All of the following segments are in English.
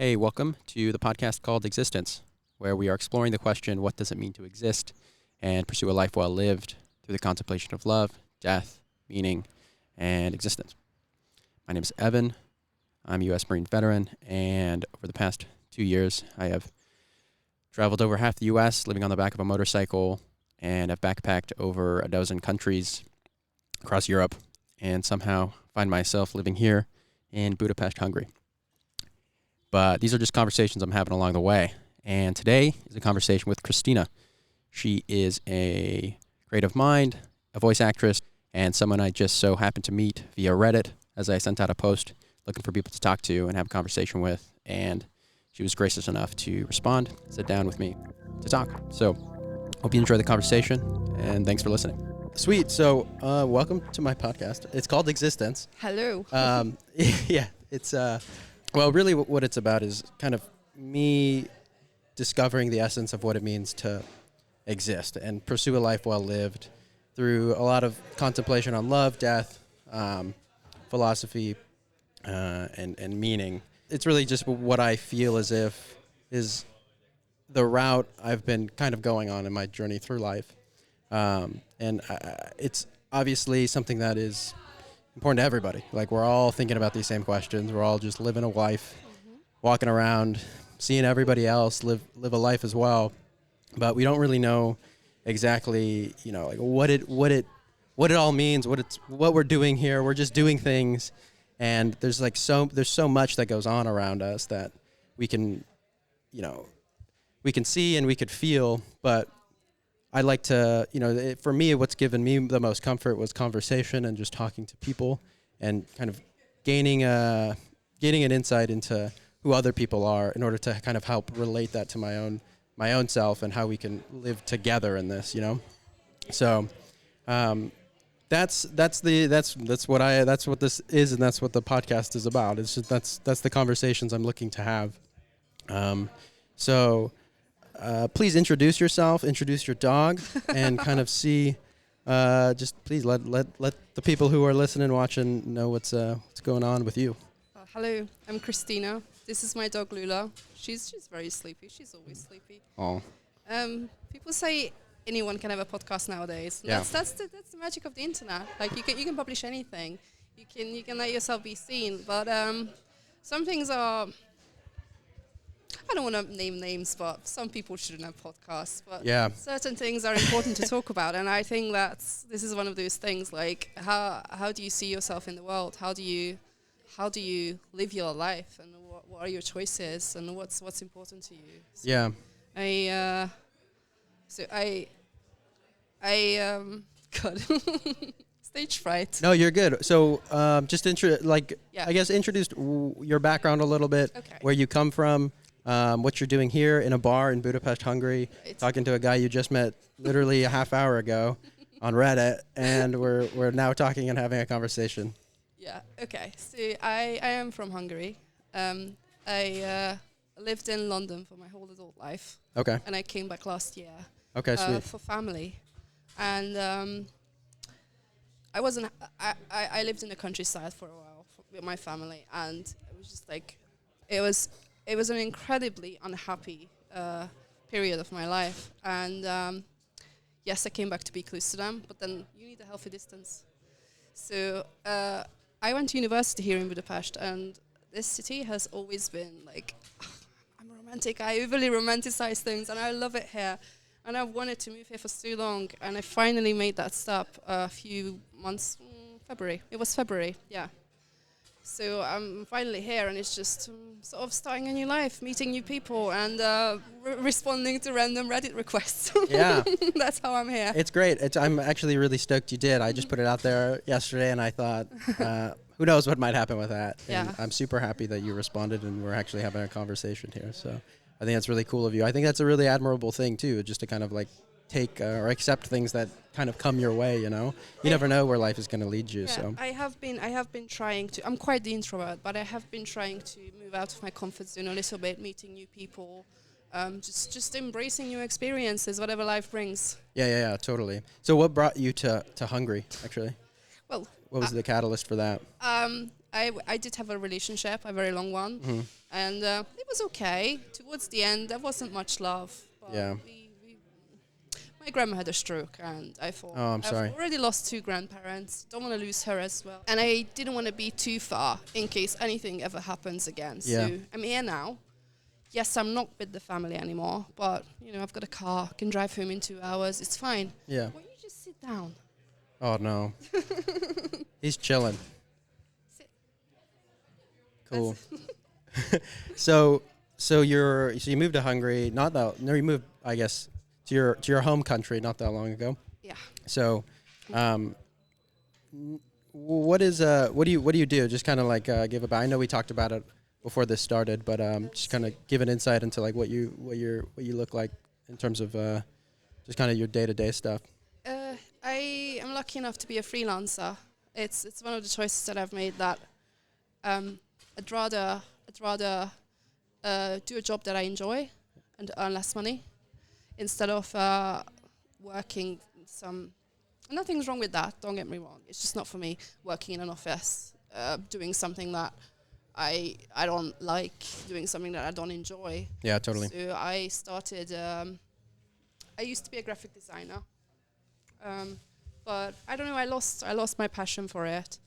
Hey, welcome to the podcast called Existence, where we are exploring the question, what does it mean to exist, and pursue a life well lived through the contemplation of love, death, meaning, and existence. My name is Evan. I'm a U.S. Marine veteran, and over the past 2 years, I have traveled over half the U.S., living on the back of a motorcycle, and have backpacked over a dozen countries across Europe, and somehow find myself living here in Budapest, Hungary. But these are just conversations I'm having along the way. And today is a conversation with Krisztina. She is a creative mind, a voice actress, and someone I just so happened to meet via Reddit as I sent out a post looking for people to talk to and have a conversation with. And she was gracious enough to respond, sit down with me to talk. So hope you enjoy the conversation, and thanks for listening. Sweet. So welcome to my podcast. It's called Existence. Hello. Yeah, it's... Well, really what it's about is kind of me discovering the essence of what it means to exist and pursue a life well lived through a lot of contemplation on love, death, philosophy, and meaning. It's really just what I feel as if is the route I've been kind of going on in my journey through life. It's obviously something that is important to everybody. Like, we're all thinking about these same questions. We're all just living a life, walking around, seeing everybody else live a life as well. But we don't really know exactly, like what it all means, what we're doing here. We're just doing things, and there's so much that goes on around us that we can see and we could feel, but I like to, for me, what's given me the most comfort was conversation and just talking to people and kind of gaining an insight into who other people are in order to kind of help relate that to my own self and how we can live together in this, So that's what this is, and that's what the podcast is about. It's just that's the conversations I'm looking to have. Please introduce yourself, introduce your dog, and kind of see. Just please let the people who are listening and watching know what's going on with you. Hello, I'm Krisztina. This is my dog Lula. She's very sleepy. She's always sleepy. Oh. People say anyone can have a podcast nowadays. Yeah. That's the magic of the internet. Like, you can publish anything. You can let yourself be seen. But some things are. I don't want to name names, but some people shouldn't have podcasts. But certain things are important to talk about, and I think this is one of those things. Like, how do you see yourself in the world? How do you live your life, and what are your choices, and what's important to you? So God, stage fright. No, you're good. So just I guess introduce your background a little bit, where you come from. What you're doing here in a bar in Budapest, Hungary, talking to a guy you just met literally a half hour ago on Reddit, and we're now talking and having a conversation. Yeah, okay. So I am from Hungary. I lived in London for my whole adult life. Okay. And I came back last year. Okay, sweet. For family. And I lived in the countryside for a while with my family, and it was just like, it was an incredibly unhappy period of my life. And yes, I came back to be close to them, but then you need a healthy distance. So I went to university here in Budapest, and this city has always been like, I'm a romantic. I overly romanticize things, and I love it here. And I've wanted to move here for so long, and I finally made that step a few months, February. It was February, yeah. So I'm finally here, and it's just sort of starting a new life, meeting new people, and responding to random Reddit requests. Yeah. That's how I'm here. It's great. I'm actually really stoked you did. I just put it out there yesterday, and I thought, who knows what might happen with that. Yeah. And I'm super happy that you responded, and we're actually having a conversation here. So I think that's really cool of you. I think that's a really admirable thing, too, just to kind of like take or accept things that kind of come your way, You never know where life is going to lead you. Yeah, so I have been trying to. I'm quite the introvert, but I have been trying to move out of my comfort zone a little bit, meeting new people, just embracing new experiences, whatever life brings. Yeah, totally. So what brought you to Hungary, actually? Well, what was the catalyst for that? I did have a relationship, a very long one, and it was okay. Towards the end, there wasn't much love. But Yeah. my grandma had a stroke, and I thought, Oh, I'm sorry. I've already lost 2 grandparents. Don't want to lose her as well. And I didn't want to be too far in case anything ever happens again. Yeah. So I'm here now. Yes, I'm not with the family anymore, but I've got a car. I can drive home in 2 hours. It's fine. Yeah. Why don't you just sit down? Oh no. He's chilling. Sit. Cool. So you moved to Hungary, you moved, I guess, to your home country not that long ago. Yeah. So what do you do? Just kind of like give I know we talked about it before this started, but just kind of give an insight into like what you look like in terms of just kind of your day-to-day stuff. I am lucky enough to be a freelancer. It's one of the choices that I've made that I'd rather do a job that I enjoy and earn less money instead of working some. Nothing's wrong with that. Don't get me wrong. It's just not for me. Working in an office, doing something that I don't like, doing something that I don't enjoy. Yeah, totally. So I started. I used to be a graphic designer. But I don't know, I lost my passion for it.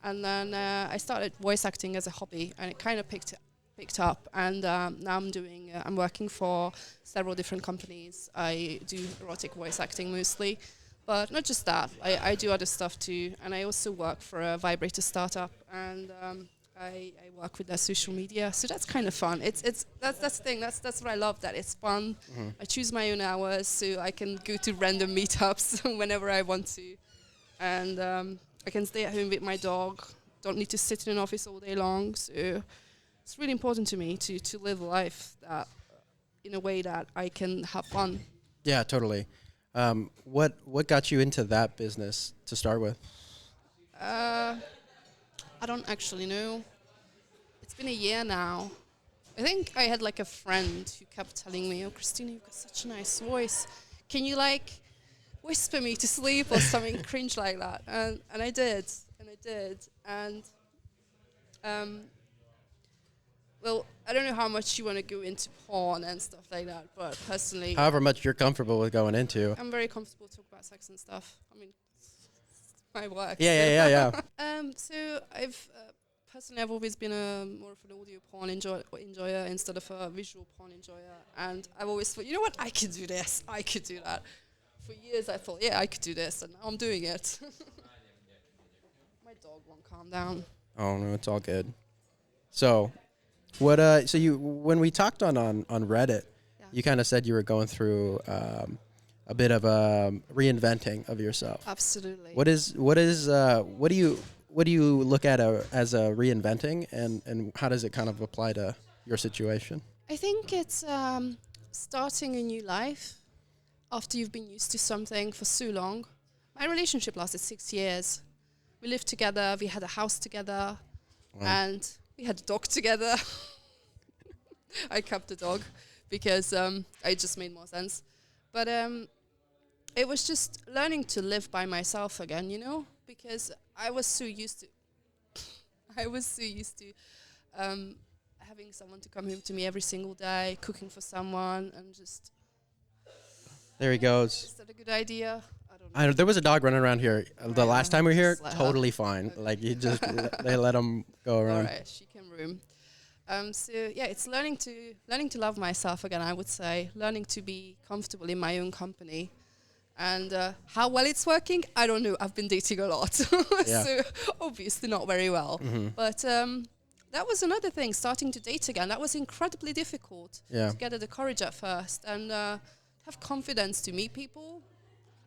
And then I started voice acting as a hobby, and it kind of picked up. And now I'm working for several different companies. I do erotic voice acting mostly, but not just that. I do other stuff too. And I also work for a vibrator startup, and I work with their social media. So that's kind of fun. That's the thing. That's what I love. That it's fun. Mm-hmm. I choose my own hours, so I can go to random meetups whenever I want to, and I can stay at home with my dog. Don't need to sit in an office all day long. So it's really important to me to live life that in a way that I can have fun. Yeah, totally. What got you into that business to start with? I don't actually know. It's been a year now. I think I had like a friend who kept telling me, "Oh, Krisztina, you've got such a nice voice. Can you like whisper me to sleep or something cringe like that?" And I did. And well, I don't know how much you want to go into porn and stuff like that, but personally, However much you're comfortable with going into. I'm very comfortable to talk about sex and stuff. I mean, it's my work. Yeah. So I've always been more of an audio porn enjoyer instead of a visual porn enjoyer, and I've always thought, you know what, I could do this, I could do that. For years I thought, yeah, I could do this, and now I'm doing it. My dog won't calm down. Oh no, it's all good. So, what? So when we talked on Reddit, Yeah. you kind of said you were going through a bit of reinventing of yourself. Absolutely. What do you look at as a reinventing, and how does it kind of apply to your situation? I think it's starting a new life after you've been used to something for so long. My relationship lasted 6 years. We lived together, we had a house together, and we had a dog together. I kept the dog because it just made more sense. But it was just learning to live by myself again, because I was so used to having someone to come home to me every single day, cooking for someone, and just... There he goes. Is that a good idea? I don't know. There was a dog running around here. The last time we were here, Just let her. totally fine. Okay. Like you just they let him go All around. right, she can roam. So yeah, it's learning to love myself again. I would say learning to be comfortable in my own company, and how well it's working, I don't know. I've been dating a lot, Yeah. so obviously not very well. Mm-hmm. But that was another thing. Starting to date again, that was incredibly difficult. Yeah. To gather the courage at first and have confidence to meet people.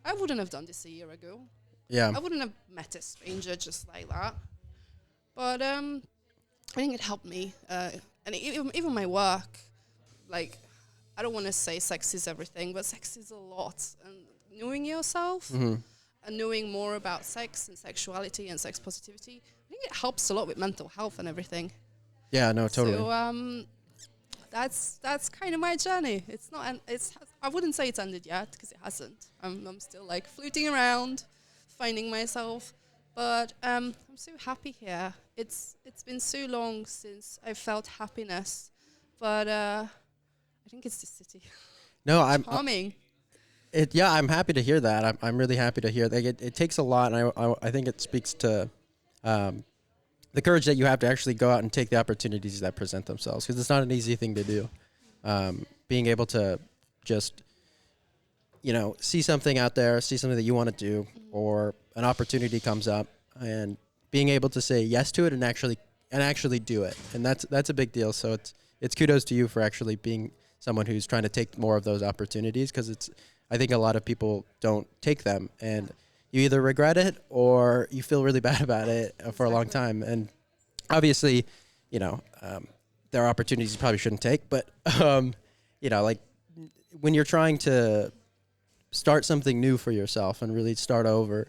I wouldn't have done this a year ago. Yeah. I wouldn't have met a stranger just like that. But I think it helped me. And even my work, like, I don't want to say sex is everything, but sex is a lot. And knowing yourself and knowing more about sex and sexuality and sex positivity, I think it helps a lot with mental health and everything. Yeah. No. Totally. So that's kind of my journey. It's not. I wouldn't say it's ended yet because it hasn't. I'm still like floating around, finding myself. But I'm so happy here. It's been so long since I felt happiness but I think it's the city. No, I'm Charming. I'm happy to hear that. I'm really happy to hear that. It takes a lot, and I think it speaks to the courage that you have to actually go out and take the opportunities that present themselves, because it's not an easy thing to do. Being able to just, see something out there, see something that you want to do, or an opportunity comes up, and being able to say yes to it and actually do it, and that's a big deal. So it's kudos to you for actually being someone who's trying to take more of those opportunities, because I think a lot of people don't take them, and you either regret it or you feel really bad about it for a long time. And obviously, there are opportunities you probably shouldn't take, but like when you're trying to start something new for yourself and really start over,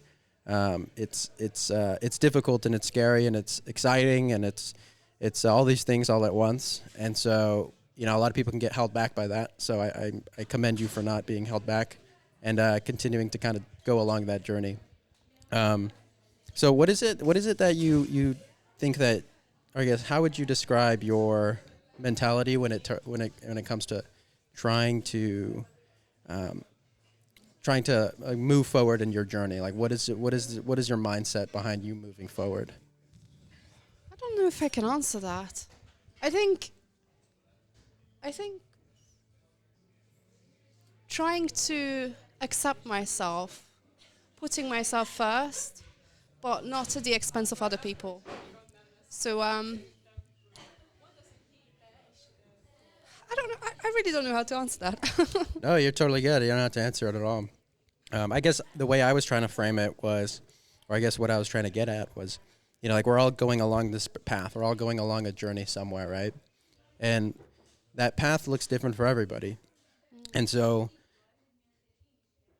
it's difficult and it's scary and it's exciting and it's all these things all at once. And so, a lot of people can get held back by that. So I commend you for not being held back and continuing to kind of go along that journey. So what is it that you think that, or I guess, how would you describe your mentality when it comes to trying to move forward in your journey? Like, what is your mindset behind you moving forward? I don't know if I can answer that. I think trying to accept myself, putting myself first, but not at the expense of other people. So I don't know. I really don't know how to answer that. No, you're totally good. You don't have to answer it at all. I guess the way I was trying to frame it was, or I guess what I was trying to get at was, like we're all going along this path. We're all going along a journey somewhere, right? And that path looks different for everybody. And so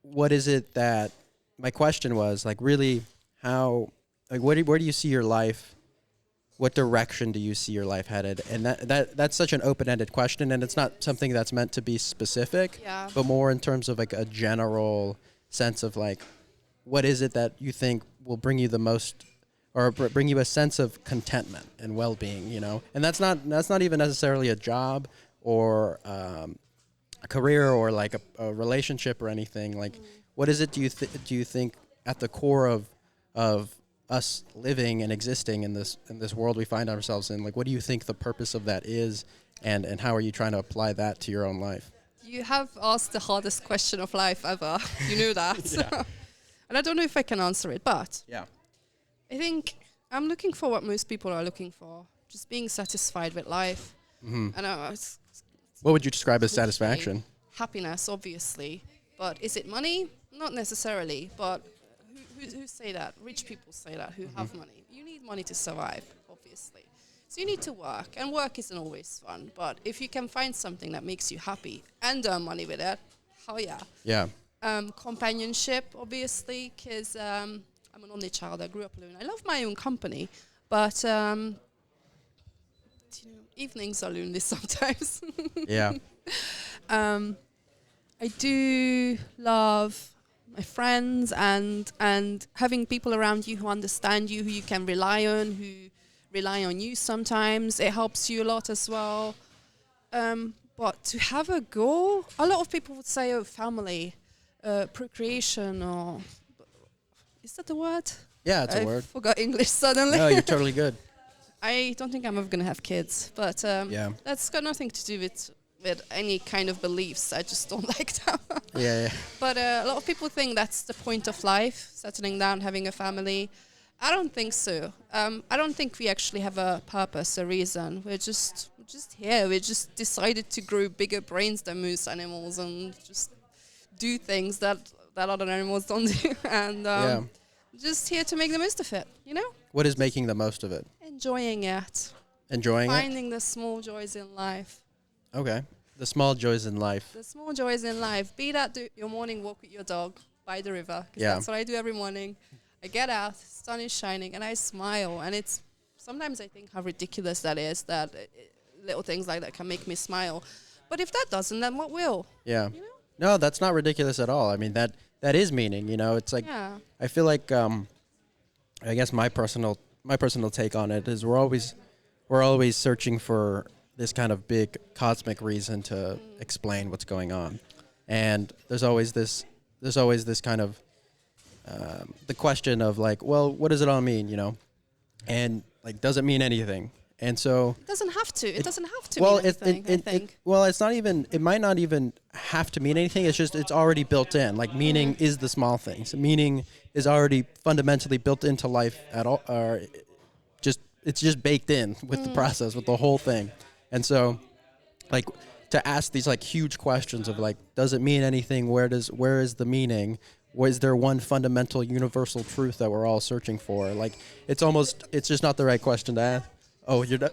what is it that, my question was, like, really how, like, where do you see your life? What direction do you see your life headed? And that's such an open-ended question, and it's not something that's meant to be specific, but more in terms of like a general sense of like, what is it that you think will bring you the most, or bring you a sense of contentment and well-being, And that's not even necessarily a job or a career or like a relationship or anything. Like, what is it do you think at the core of us living and existing in this world we find ourselves in? Like, what do you think the purpose of that is, and how are you trying to apply that to your own life? You have asked the hardest question of life ever. You knew that. Yeah. And I don't know if I can answer it, but Yeah. I think I'm looking for what most people are looking for, just being satisfied with life. Mm-hmm. I know it's What would you describe as satisfaction? happiness, obviously, but is it money? Not necessarily, but who say that? Rich people say that, who have money. You need money to survive, obviously. So you need to work, and work isn't always fun, but if you can find something that makes you happy and earn money with it, hell yeah. Yeah. Companionship, obviously, because I'm an only child. I grew up alone. I love my own company, but evenings are lonely sometimes. Yeah. I do love my friends and having people around you who understand you, who you can rely on, who rely on you sometimes. It helps you a lot as well. But to have a goal, a lot of people would say, oh, family, procreation, or is that the word? Yeah, it's a I word. forgot English suddenly. No, you're totally good. I don't think I'm ever going to have kids, but Yeah. that's got nothing to do with any kind of beliefs. I just don't like them. Yeah. But a lot of people think that's the point of life, settling down, having a family. I don't think so. I don't think we actually have a purpose, a reason. We're just here. We just decided to grow bigger brains than most animals and just do things that other animals don't do. And just here to make the most of it, What is making the most of it? Enjoying it. Enjoying it? Finding the small joys in life. Okay. The small joys in life. The small joys in life. Be that your morning walk with your dog by the river. Because Yeah. that's what I do every morning. I get out, sun is shining, and I smile. And it's sometimes I think how ridiculous that is, that little things like that can make me smile. But if that doesn't, then what will? Yeah. No, that's not ridiculous at all. I mean, that is meaning, It's like, I feel like, I guess my personal take on it is we're always searching for this kind of big cosmic reason to explain what's going on, and there's always this kind of the question of like, well, what does it all mean, and like, does it mean anything? And so It doesn't have to. It doesn't have to well, mean anything, I think. well, it's not even. It might not even have to mean anything. It's just it's already built in. Like meaning is the small things. Meaning is already fundamentally built into life at all. Or it's just baked in with the process, with the whole thing. And so, like, to ask these like huge questions of like, does it mean anything? Where is the meaning? Was there one fundamental universal truth that we're all searching for? Like, it's just not the right question to ask. Oh, you're not.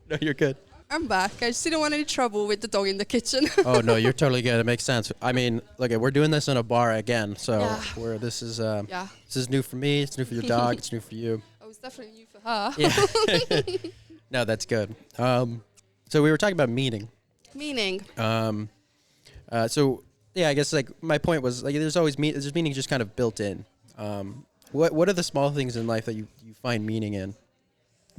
No, you're good. I'm back. I just didn't want any trouble with the dog in the kitchen. Oh no, you're totally good. It makes sense. I mean, look, we're doing this in a bar again, so this is new for me. It's new for your dog. It's new for you. Oh, it's definitely new for her. Yeah. No, that's good. So we were talking about meaning. Meaning. So yeah, I guess like my point was like there's meaning just kind of built in. What are the small things in life that you find meaning in?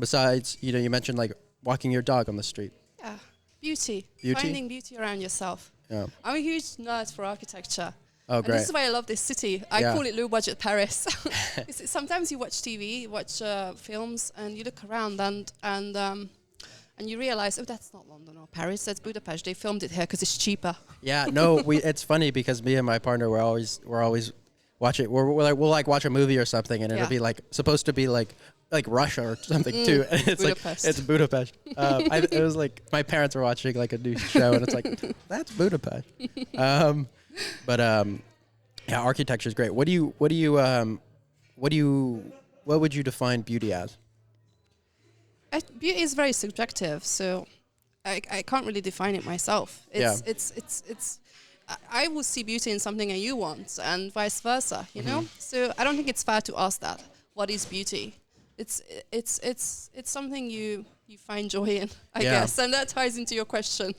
Besides, you mentioned like walking your dog on the street. Yeah, beauty. Beauty? Finding beauty around yourself. Yeah. I'm a huge nerd for architecture. Oh, great. And this is why I love this city. I call it low budget Paris. Sometimes you watch TV, watch films, and you look around and you realize, oh, that's not London or Paris, that's Budapest. They filmed it here because it's cheaper. Yeah, no, it's funny because me and my partner we're always watching. We'll like watch a movie or something, and it'll be like supposed to be like Russia or something too. And it's Budapest. Like it's Budapest. It was like my parents were watching like a new show, and it's like that's Budapest. Yeah, architecture is great. What would you define beauty as? Beauty is very subjective, so I can't really define it myself. I will see beauty in something and you won't, and vice versa. You know. So I don't think it's fair to ask that. What is beauty? It's something you find joy in, I guess, and that ties into your question.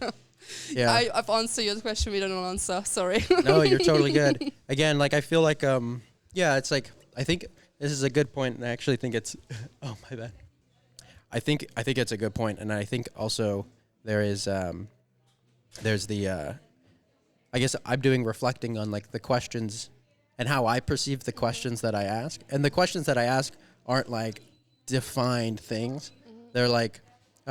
Yeah, I've answered your question with an answer. Sorry. No, you're totally good. Again, like I feel like it's like I think this is a good point, and I actually think it's oh my bad. I think it's a good point, and I think also there's the I guess I'm doing reflecting on like the questions and how I perceive the questions that I ask, and the questions that I ask aren't like defined things. They're like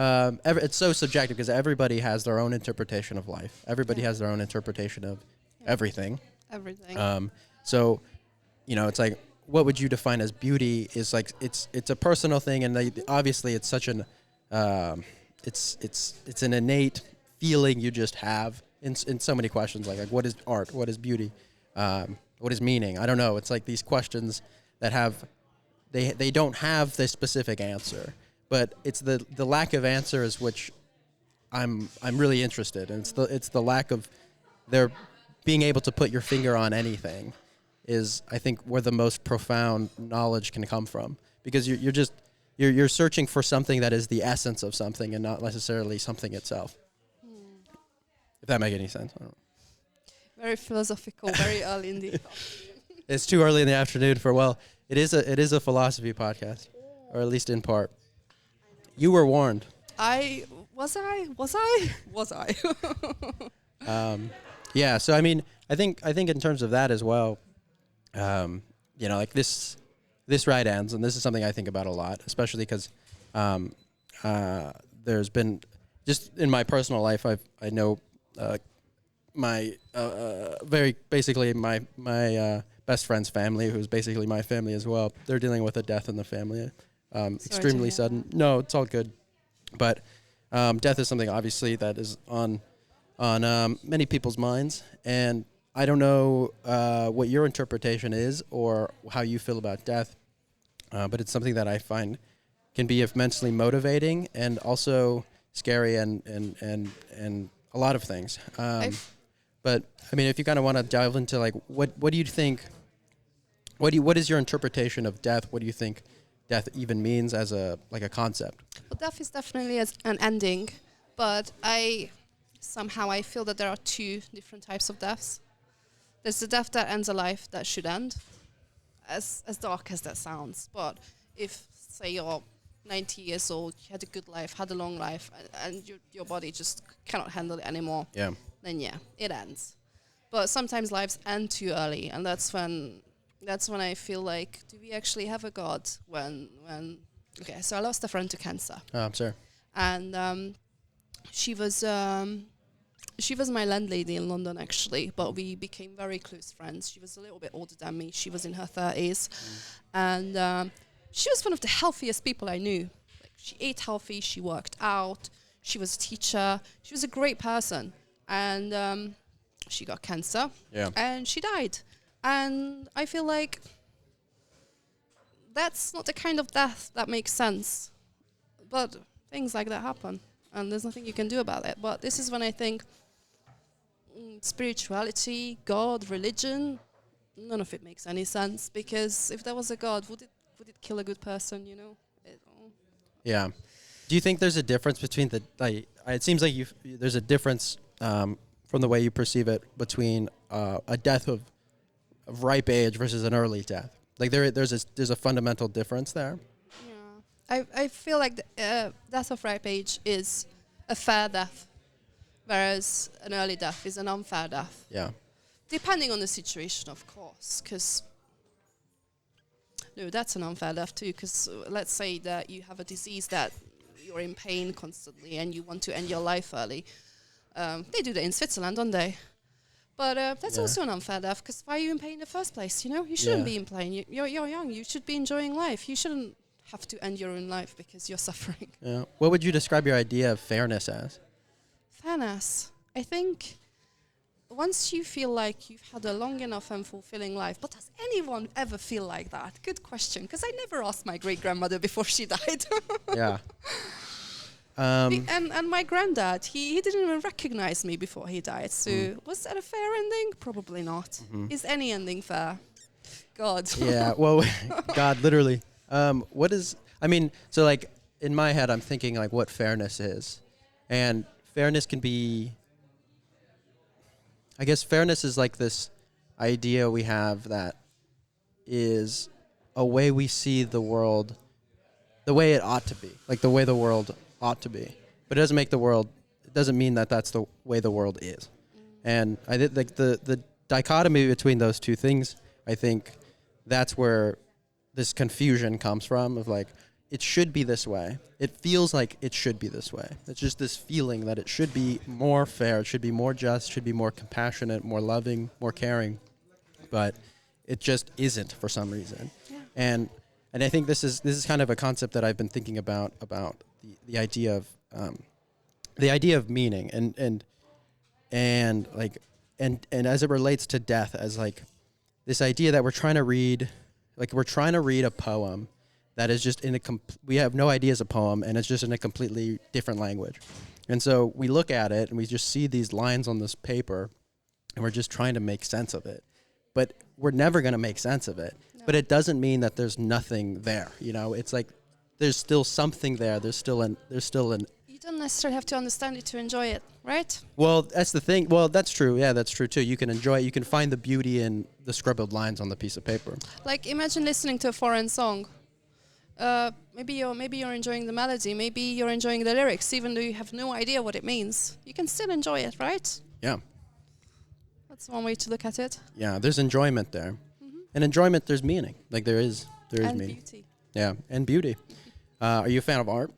it's so subjective because everybody has their own interpretation of life. Everybody has their own interpretation of everything. Everything. So, it's like, what would you define as beauty? Is like it's a personal thing, and obviously it's such an it's an innate feeling you just have in so many questions. Like what is art? What is beauty? What is meaning? I don't know. It's like these questions that have they don't have the specific answer. But it's the lack of answers which I'm really interested in. It's the lack of their being able to put your finger on anything is, I think, where the most profound knowledge can come from, because you're searching for something that is the essence of something and not necessarily something itself. If that makes any sense. I don't know. Very philosophical, very early in the afternoon. It's too early in the afternoon it is a philosophy podcast, or at least in part. You were warned. Was I? Yeah. So I mean, I think in terms of that as well, like this ride ends, and this is something I think about a lot, especially because there's been just in my personal life, I know my very basically my best friend's family, who's basically my family as well. They're dealing with a death in the family. Extremely sudden. No, it's all good. But death is something obviously that is on many people's minds, and I don't know what your interpretation is or how you feel about death, but it's something that I find can be immensely motivating and also scary and a lot of things. But I mean, if you kind of want to dive into like what do you think? What is your interpretation of death? What do you think death even means as a concept? Well, death is definitely an ending, but I feel that there are two different types of deaths. There's the death that ends a life that should end, as dark as that sounds. But if, say, you're 90 years old, you had a good life, had a long life, and your body just cannot handle it anymore, Yeah. then yeah, it ends. But sometimes lives end too early, and that's when I feel like, do we actually have a God? When okay, so I lost a friend to cancer, Oh, I'm sorry. and she was my landlady in London actually, but we became very close friends. She was a little bit older than me. She was in her 30s, and she was one of the healthiest people I knew. Like, she ate healthy, she worked out, she was a teacher, she was a great person, and she got cancer, Yeah. and she died. And I feel like that's not the kind of death that makes sense. But things like that happen, and there's nothing you can do about it. But this is when I think spirituality, God, religion, none of it makes any sense, because if there was a God, would it kill a good person, you know? Yeah. Do you think there's a difference between it seems like there's a difference from the way you perceive it between a death of ripe age versus an early death? Like there's a fundamental difference there. Yeah. I feel like the death of ripe age is a fair death, whereas an early death is an unfair death. Yeah. Depending on the situation, of course, because no, that's an unfair death too, because let's say that you have a disease that you're in pain constantly and you want to end your life early. They do that in Switzerland, don't they? But that's also an unfair death, because why are you in pain in the first place? You know, you shouldn't be in pain. You're young. You should be enjoying life. You shouldn't have to end your own life because you're suffering. Yeah. What would you describe your idea of fairness as? Fairness. I think once you feel like you've had a long enough and fulfilling life, but does anyone ever feel like that? Good question, because I never asked my great-grandmother before she died. Yeah. And my granddad, he didn't even recognize me before he died. So was that a fair ending? Probably not. Mm-hmm. Is any ending fair? God. Yeah. Well, God, literally. So like in my head, I'm thinking like what fairness is, and fairness can be. I guess fairness is like this idea we have that is a way we see the world, the way it ought to be, like the way the world ought to be. But it doesn't mean that that's the way the world is. And I think like the dichotomy between those two things, I think that's where this confusion comes from of like, it should be this way. It feels like it should be this way. It's just this feeling that it should be more fair, it should be more just, should be more compassionate, more loving, more caring. But it just isn't for some reason. Yeah. And I think this is kind of a concept that I've been thinking about the idea of meaning and as it relates to death, as like this idea that we're trying to read a poem that is just we have no idea it's a poem, and it's just in a completely different language. And so we look at it and we just see these lines on this paper and we're just trying to make sense of it. But we're never going to make sense of it. No. But it doesn't mean that there's nothing there. You know, it's like there's still something there. There's still an. You don't necessarily have to understand it to enjoy it, right? Well, that's the thing. Well, that's true. Yeah, that's true too. You can enjoy it. You can find the beauty in the scribbled lines on the piece of paper. Like imagine listening to a foreign song. Maybe you're enjoying the melody. Maybe you're enjoying the lyrics, even though you have no idea what it means. You can still enjoy it, right? Yeah. That's one way to look at it. Yeah, there's enjoyment there. Mm-hmm. And enjoyment, there's meaning. Like there is and meaning. Beauty. Yeah, and beauty. Are you a fan of art?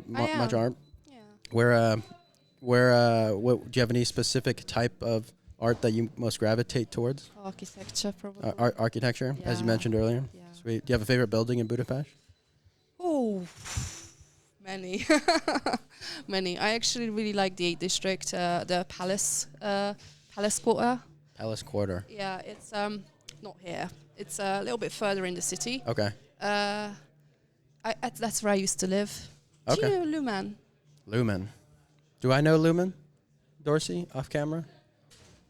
Much art? Yeah. What do you have any specific type of art that you most gravitate towards? Architecture, probably. Architecture, as you mentioned earlier. Yeah. Sweet. Do you have a favorite building in Budapest? Oh, many. Many. I actually really like the 8th district, the Palace Quarter. Palace Quarter. Yeah, it's not here. It's a little bit further in the city. Okay. That's where I used to live. Okay. Do you know Luman? Luman. Do I know Luman? Dorsey, off camera?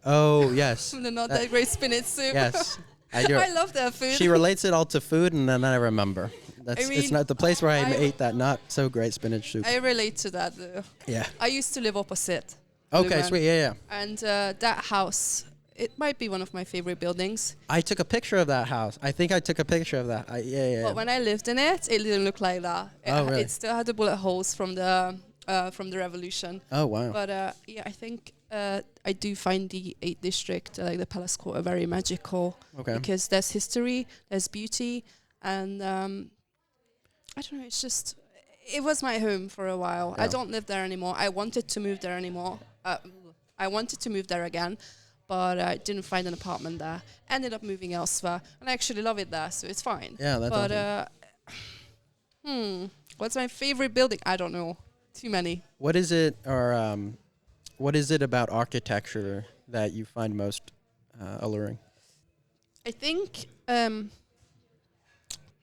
Oh, yes. The not that great spinach soup. Yes. I do. I love that food. She relates it all to food, and then I remember. It's not the place where I ate that not so great spinach soup. I relate to that, though. Yeah. I used to live opposite. Okay, Luman. Sweet. Yeah. And that house it might be one of my favorite buildings. I took a picture of that house. I think I took a picture of that. Yeah. But when I lived in it, it didn't look like that. Really? It still had the bullet holes from the revolution. Oh, wow. But yeah, I think I do find the 8th district, like the Palace Quarter, very magical. Okay. Because there's history, there's beauty, and I don't know. It's just, it was my home for a while. Yeah. I don't live there anymore. I wanted to move there anymore. I wanted to move there again, but I didn't find an apartment there. Ended up moving elsewhere, and I actually love it there, so it's fine. Yeah, that's awesome. What's my favorite building? I don't know. Too many. What is it, or what is it about architecture that you find most alluring? I think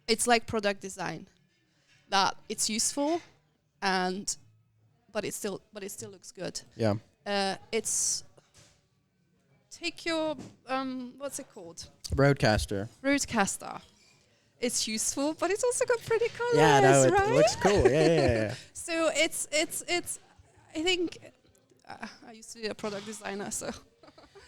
it's like product design, that it's useful, but it still looks good. Yeah. It's take your what's it called? Roadcaster. Roadcaster. It's useful, but it's also got pretty colors. Yeah, no, right? it looks cool. Yeah. So it's. I think I used to be a product designer, so.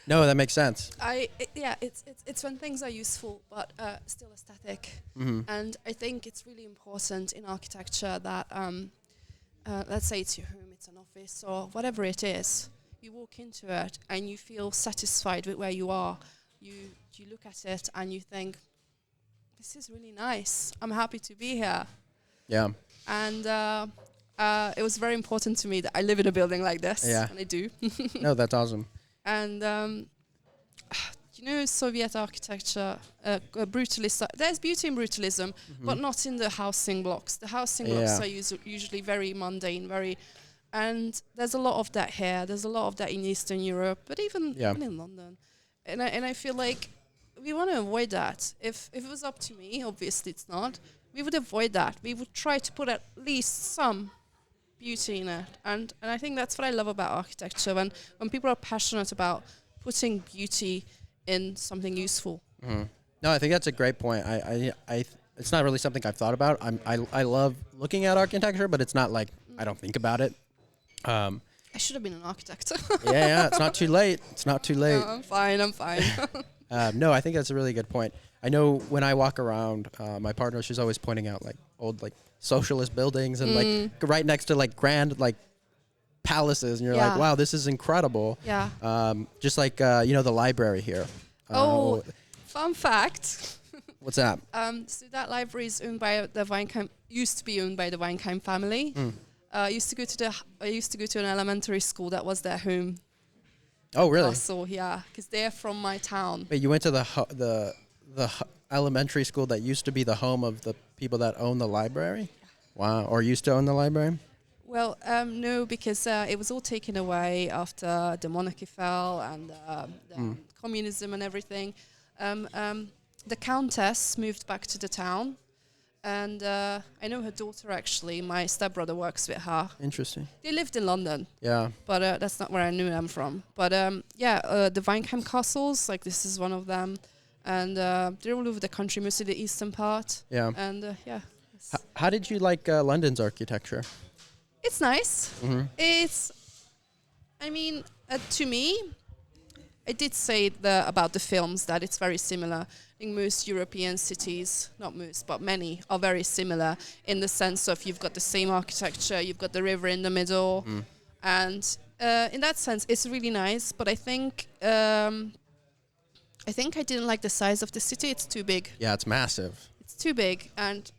No, that makes sense. It's when things are useful but still aesthetic, Mm-hmm. and I think it's really important in architecture that let's say it's your home, it's an office, or whatever it is. You walk into it and you feel satisfied with where you are. You look at it and you think, this is really nice. I'm happy to be here. Yeah. And it was very important to me that I live in a building like this. Yeah. And I do. No, that's awesome. And Soviet architecture, brutalist. There's beauty in brutalism, but not in the housing blocks. The housing blocks are usually very mundane, and there's a lot of that here. There's a lot of that in Eastern Europe, but even in London. And I feel like we want to avoid that. If it was up to me, obviously it's not, we would avoid that. We would try to put at least some beauty in it. And I think that's what I love about architecture, when people are passionate about putting beauty in something useful. Mm-hmm. No, I think that's a great point. I it's not really something I've thought about. I love looking at architecture, but it's not like I don't think about it. I should have been an architect. Yeah, it's not too late. It's not too late. No, I'm fine. No, I think that's a really good point. I know when I walk around, my partner, she's always pointing out like old like socialist buildings and like right next to like grand like palaces, and you're like, wow, this is incredible. Yeah. Just like the library here. Fun fact. What's that? So that library is owned by the Weinheim. Used to be owned by the Weinheim family. I used to go to an elementary school that was their home. Oh, really? Also, yeah, because they're from my town. Wait, you went to the elementary school that used to be the home of the people that own the library? Wow, or used to own the library? Well, no, because it was all taken away after the monarchy fell and communism and everything. The countess moved back to the town. And I know her daughter, actually. My stepbrother works with her. Interesting. They lived in London. Yeah. But that's not where I knew them from. But the Weinheim castles, like this is one of them. And they're all over the country, mostly the eastern part. Yeah. And How did you like London's architecture? It's nice. Mm-hmm. To me, I did say about the films that it's very similar. I think most European cities, not most, but many, are very similar in the sense of you've got the same architecture, you've got the river in the middle, and in that sense, it's really nice. But I think I didn't like the size of the city. It's too big. Yeah, it's massive. It's too big, and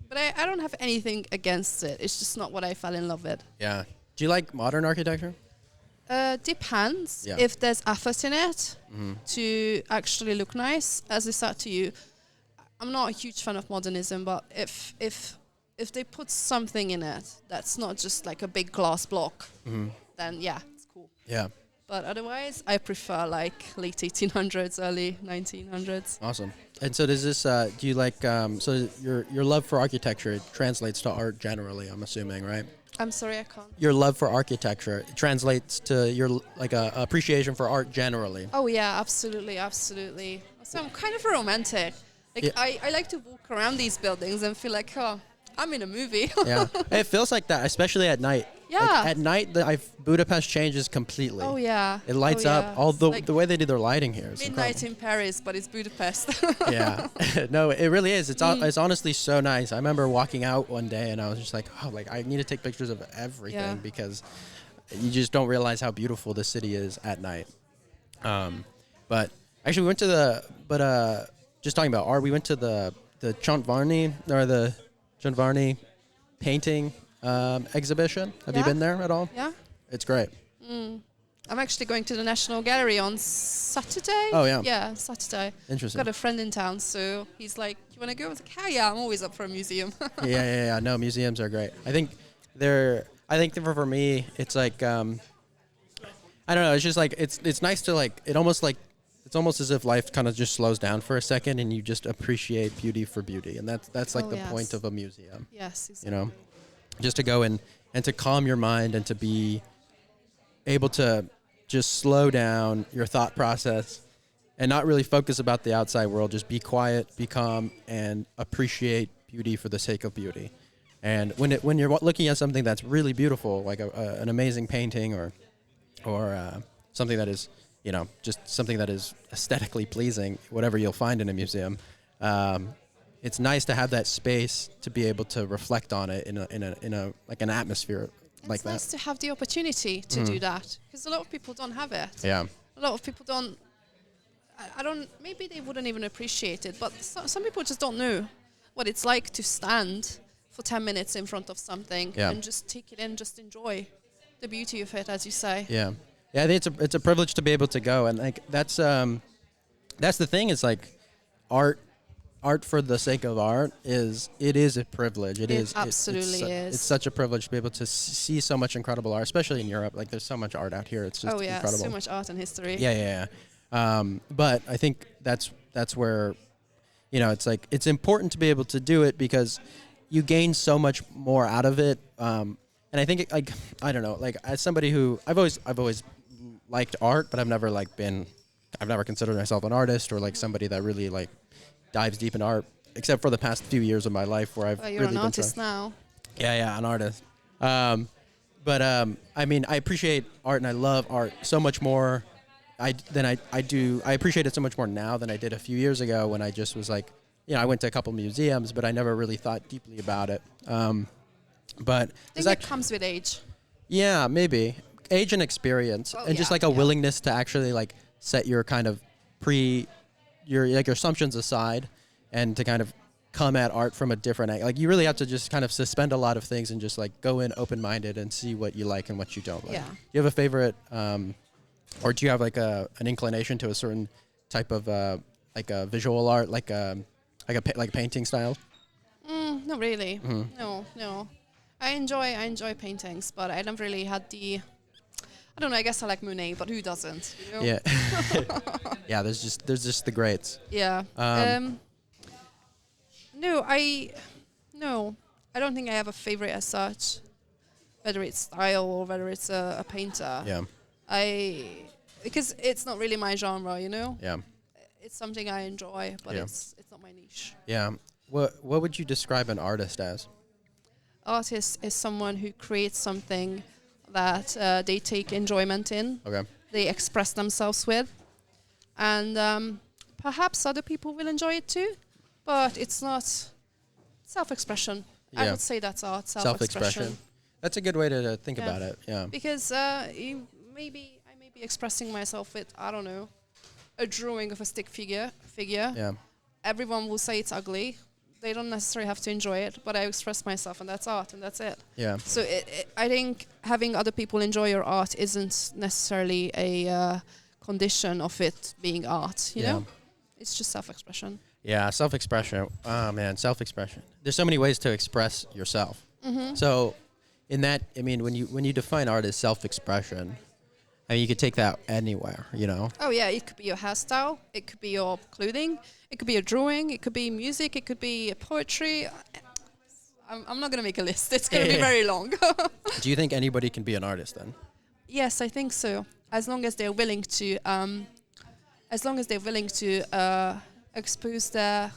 but I don't have anything against it. It's just not what I fell in love with. Yeah. Do you like modern architecture? Depends if there's effort in it to actually look nice. As I said to you, I'm not a huge fan of modernism, but if they put something in it that's not just like a big glass block, then it's cool. Yeah. But otherwise, I prefer like late 1800s, early 1900s. Awesome. And so does this, do you like, so your love for architecture translates to art generally, I'm assuming, right? I'm sorry, I can't. Your love for architecture translates to your appreciation for art generally. Oh yeah, absolutely. So I'm kind of a romantic. Like I like to walk around these buildings and feel like, oh, I'm in a movie. Yeah, it feels like that, especially at night. Yeah. At night, Budapest changes completely. Oh yeah. It lights up. Yeah. All It's like the way they do their lighting here is midnight incredible. in Paris, but it's Budapest. Yeah. No, it really is. It's honestly so nice. I remember walking out one day and I was just like, oh, like I need to take pictures of everything Yeah. because you just don't realize how beautiful the city is at night. But actually, we went to just talking about art, we went to the Chantvarni or the Chantvarni painting exhibition. Have you Yeah. been there at all? Yeah. It's great. I'm actually going to the National Gallery on Saturday. Oh, yeah. Yeah, Saturday. Interesting. Got a friend in town, so he's like, "You want to go?" I was like, "Yeah, I'm always up for a museum." Yeah. No, museums are great. I think for me, it's like I don't know. It's just like it's nice to like. It's almost as if life kind of just slows down for a second, and you just appreciate beauty for beauty, and that's like Oh, the yes. point of a museum. Yes, exactly. You know, just to go in and to calm your mind and to be able to just slow down your thought process and not really focus about the outside world. Just be quiet, be calm, and appreciate beauty for the sake of beauty. And when you're looking at something that's really beautiful, like an amazing painting or something that is, just something that is aesthetically pleasing, whatever you'll find in a museum, it's nice to have that space to be able to reflect on it in a like an atmosphere like It's that. nice to have the opportunity to do that, because a lot of people don't have it. Yeah. A lot of people don't. I don't. Maybe they wouldn't even appreciate it, but some people just don't know what it's like to stand for 10 minutes in front of something and just take it in, just enjoy the beauty of it, as you say. Yeah. I think it's a privilege to be able to go, and like that's the thing. Is like art for the sake of art is a privilege. It is absolutely is. It's such a privilege to be able to see so much incredible art, especially in Europe. Like there's so much art out here. It's just incredible. So much art and history. Yeah. But I think that's where, it's like it's important to be able to do it because you gain so much more out of it. And I think I don't know, like as somebody who I've always liked art, but I've never considered myself an artist or like somebody that really like dives deep in art, except for the past few years of my life where I've Well, you're really an been artist now. Yeah, an artist. But I mean, I appreciate art and I love art so much more. I appreciate it so much more now than I did a few years ago when I just was like, I went to a couple museums, but I never really thought deeply about it. But I think it comes with age. Yeah, maybe age and experience, and just like a willingness to actually like set your kind of your assumptions aside, and to kind of come at art from a different angle. Like you really have to just kind of suspend a lot of things and just like go in open-minded and see what you like and what you don't like. Yeah. Do you have a favorite, or do you have like an inclination to a certain type of like a visual art, like painting style? Not really. Mm-hmm. No. I enjoy paintings, but I don't really had the. I don't know. I guess I like Monet, but who doesn't? You know? Yeah. Yeah. There's just the greats. Yeah. No, I don't think I have a favorite as such, whether it's style or whether it's a painter. Yeah. Because it's not really my genre, Yeah. It's something I enjoy, but it's not my niche. Yeah. What would you describe an artist as? Artist is someone who creates something that they take enjoyment in. Okay. They express themselves with, and perhaps other people will enjoy it too, but it's not self-expression. I would say that's art. Self-expression. That's a good way to think about it. Yeah. Because I may be expressing myself with, I don't know, a drawing of a stick figure. Yeah. Everyone will say it's ugly. They don't necessarily have to enjoy it, but I express myself, and that's art, and that's it. Yeah. So I think having other people enjoy your art isn't necessarily a condition of it being art. You know, it's just self-expression. Yeah, self-expression. Oh man, self-expression. There's so many ways to express yourself. Mm-hmm. So, in that, I mean, when you define art as self-expression, I mean, you could take that anywhere. Oh yeah, it could be your hairstyle, it could be your clothing, it could be a drawing, it could be music, it could be poetry. I'm not gonna make a list. It's gonna be very long. Do you think anybody can be an artist then? Yes, I think so. As long as they're willing to, expose their,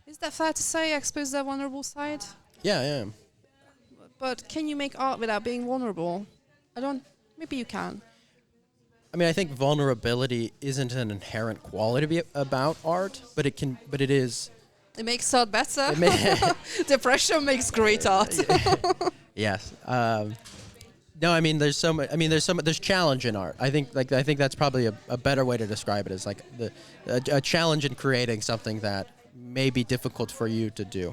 is that fair to say, expose their vulnerable side? Yeah. But can you make art without being vulnerable? I don't. Maybe you can. I mean, I think vulnerability isn't an inherent quality about art, but it can. But it is. It makes art better. It Depression makes great art. Yes. No, I mean, there's so much. I mean, there's challenge in art. I think that's probably a better way to describe it. Is like a challenge in creating something that may be difficult for you to do.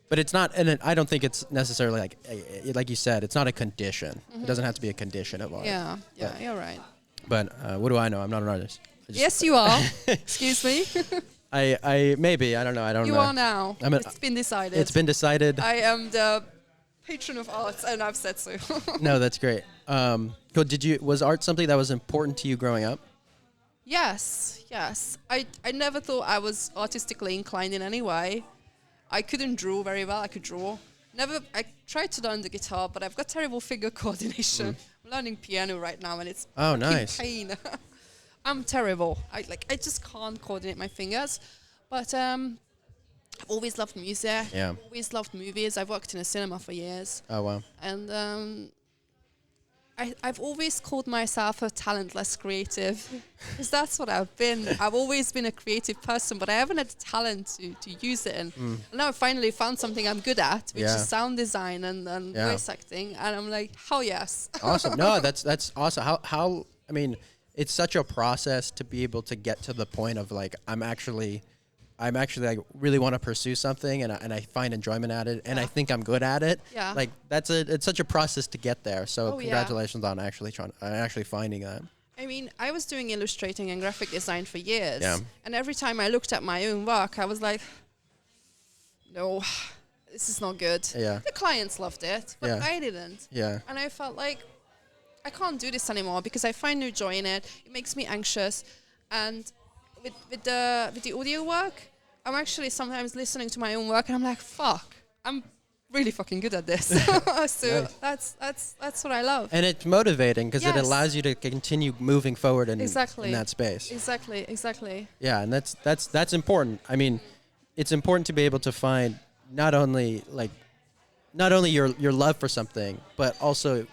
But it's not, and I don't think it's necessarily like you said, it's not a condition. It doesn't have to be a condition of art. Yeah, you're right. But what do I know? I'm not an artist. Yes, you are. Excuse me. I maybe, I don't know. I don't know. You are now. It's been decided. It's been decided. I am the patron of arts, and I've said so. No, that's great. Cool. Was art something that was important to you growing up? Yes. I never thought I was artistically inclined in any way. I couldn't draw very well. I could draw. I tried to learn the guitar, but I've got terrible finger coordination. I'm learning piano right now, and it's nice. pain. I'm terrible. I just can't coordinate my fingers. But I've always loved music. Yeah. Always loved movies. I've worked in a cinema for years. Oh wow. And I've always called myself a talentless creative, because that's what I've been. I've always been a creative person, but I haven't had the talent to use it. And now I finally found something I'm good at, which is sound design and voice acting. And I'm like, hell yes. Awesome. No, that's awesome. How I mean, it's such a process to be able to get to the point of like, I'm actually like really want to pursue something and I find enjoyment at it and I think I'm good at it. Yeah. Like it's such a process to get there. So congratulations on actually finding that. I mean, I was doing illustrating and graphic design for years. Yeah. And every time I looked at my own work, I was like, no, this is not good. Yeah. The clients loved it, but I didn't. Yeah. And I felt like I can't do this anymore because I find no joy in it. It makes me anxious. And with the audio work, I'm actually sometimes listening to my own work and I'm like, fuck, I'm really fucking good at this. So nice. that's what I love. And it's motivating because it allows you to continue moving forward in that space. Exactly. Yeah, and that's important. I mean, it's important to be able to find not only your love for something, but also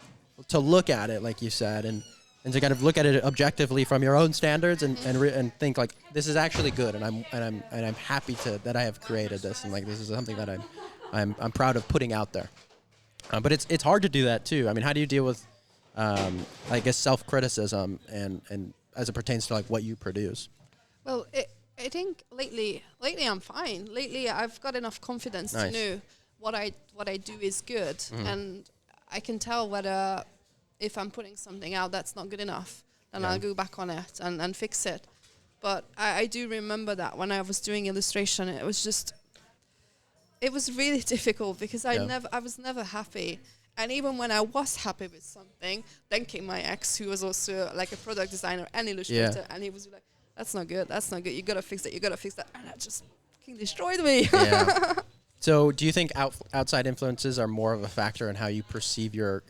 to look at it, like you said, and to kind of look at it objectively from your own standards and think like, this is actually good, and I'm happy that I have created this, and like this is something that I'm proud of putting out there. But it's hard to do that too. I mean, how do you deal with I guess self-criticism and as it pertains to like what you produce? Well, I think lately I'm fine. Lately I've got enough confidence to know what I do is good, and I can tell whether if I'm putting something out that's not good enough, then I'll go back on it and fix it. But I do remember that when I was doing illustration, it was really difficult because I was never happy. And even when I was happy with something, then came my ex, who was also like a product designer and illustrator, and he was like, that's not good, you gotta fix that, and that just fucking destroyed me. Yeah. So do you think outside influences are more of a factor in how you perceive your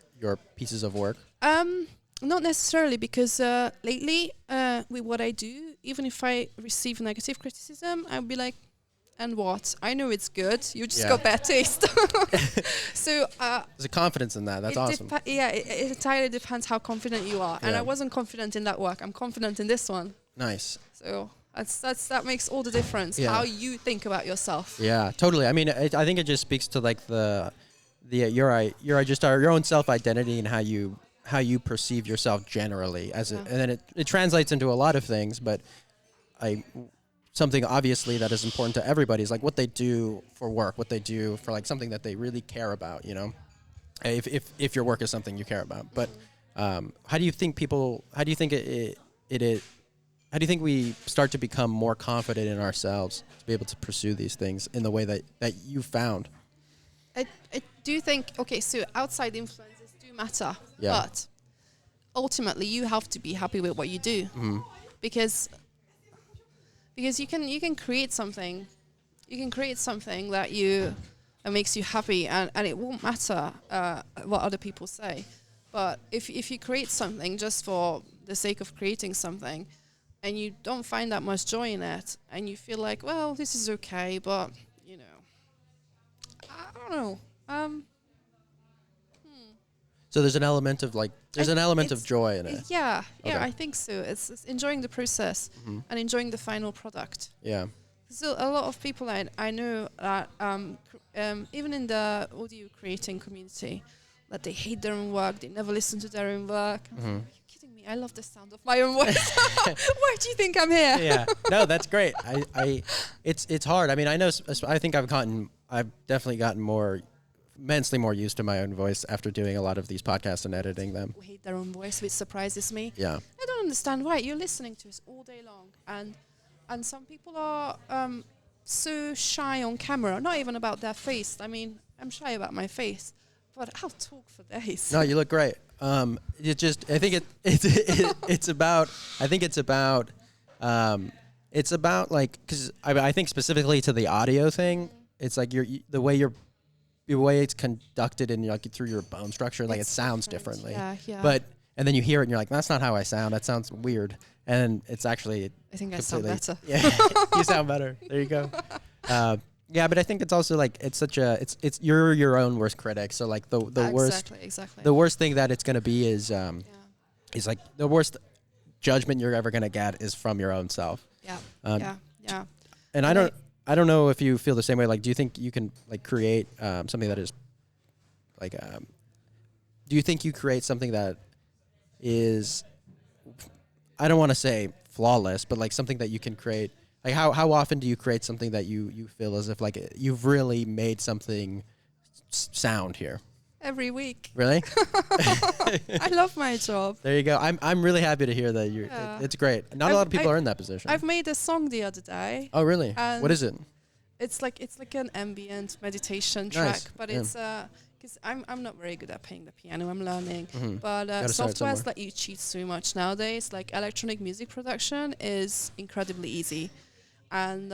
pieces of work? Not necessarily, because lately with what I do, even if I receive negative criticism, I'll be like, and what? I know it's good. You just got bad taste. So there's a confidence in that. That's awesome. It entirely depends how confident you are. And I wasn't confident in that work. I'm confident in this one. Nice. So that makes all the difference. How you think about yourself. Yeah, totally. I mean, I think it just speaks to like your own self-identity and how you perceive yourself generally and then it translates into a lot of things, but something obviously that is important to everybody is like what they do for work, what they do for like something that they really care about, you know, if your work is something you care about. But how do you think we start to become more confident in ourselves to be able to pursue these things in the way that you found? I do think, so outside influences do matter, but ultimately you have to be happy with what you do, because you can create something, that makes you happy, and it won't matter what other people say. But if you create something just for the sake of creating something, and you don't find that much joy in it, and you feel like, well, this is okay, but you know, I don't know. So there's an element of like, there's an element of joy in it. Yeah, Okay. I think so. It's enjoying the process and enjoying the final product. Yeah. So a lot of people I know that even in the audio creating community, that they hate their own work, they never listen to their own work. I'm like, are you kidding me? I love the sound of my own voice. Why do you think I'm here? Yeah. No, that's great. It's hard. I mean, I know. I think I've definitely gotten immensely more used to my own voice after doing a lot of these podcasts and editing them. People hate their own voice, which surprises me. Yeah. I don't understand why. You're listening to us all day long, and some people are so shy on camera. Not even about their face. I mean, I'm shy about my face, but I'll talk for days. No, you look great. I think it's about like, because I think specifically to the audio thing, it's like the way it's conducted and like through your bone structure, like it sounds differently. Yeah. But and then you hear it and you're like, that's not how I sound. That sounds weird. And it's actually I think I sound better. Yeah, you sound better. There you go. Yeah, but I think it's also like it's you're your own worst critic. So like the worst exactly. the worst thing that it's gonna be is like the worst judgment you're ever gonna get is from your own self. Yeah. And I don't know if you feel the same way. Like, do you think you can like create something that is like do you think you create something that is, I don't want to say flawless, but like something that you can create? Like how often do you create something that you feel as if like you've really made something sound here? Every week. Really? I love my job. There you go. I'm really happy to hear that you're. Yeah. It's great. Not a lot of people are in that position. I've made a song the other day. Oh really? What is it? It's like an ambient meditation Nice. track, but Yeah. it's because I'm not very good at playing the piano. I'm learning, but Gotta start somewhere. softwares let you cheat so much nowadays. Like electronic music production is incredibly easy, and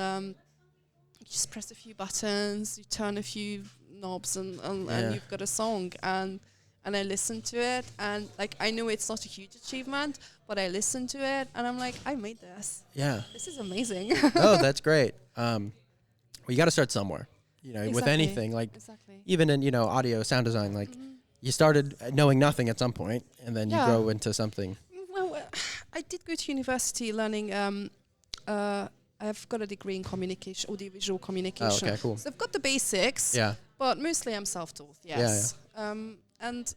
you just press a few buttons, you turn a few knobs, and you've got a song. And I listen to it, and like I know it's not a huge achievement, but I listen to it, and I'm like, I made this. Yeah. This is amazing. Oh, that's great. Well, you got to start somewhere. You know, with Exactly. anything, like even in audio, sound design, like you started knowing nothing at some point, and then you grow into something. Well, I did go to university learning. I've got a degree in communication, audiovisual communication. Oh, okay, cool. So I've got the basics. Yeah. But mostly I'm self-taught. Yes. Yeah. And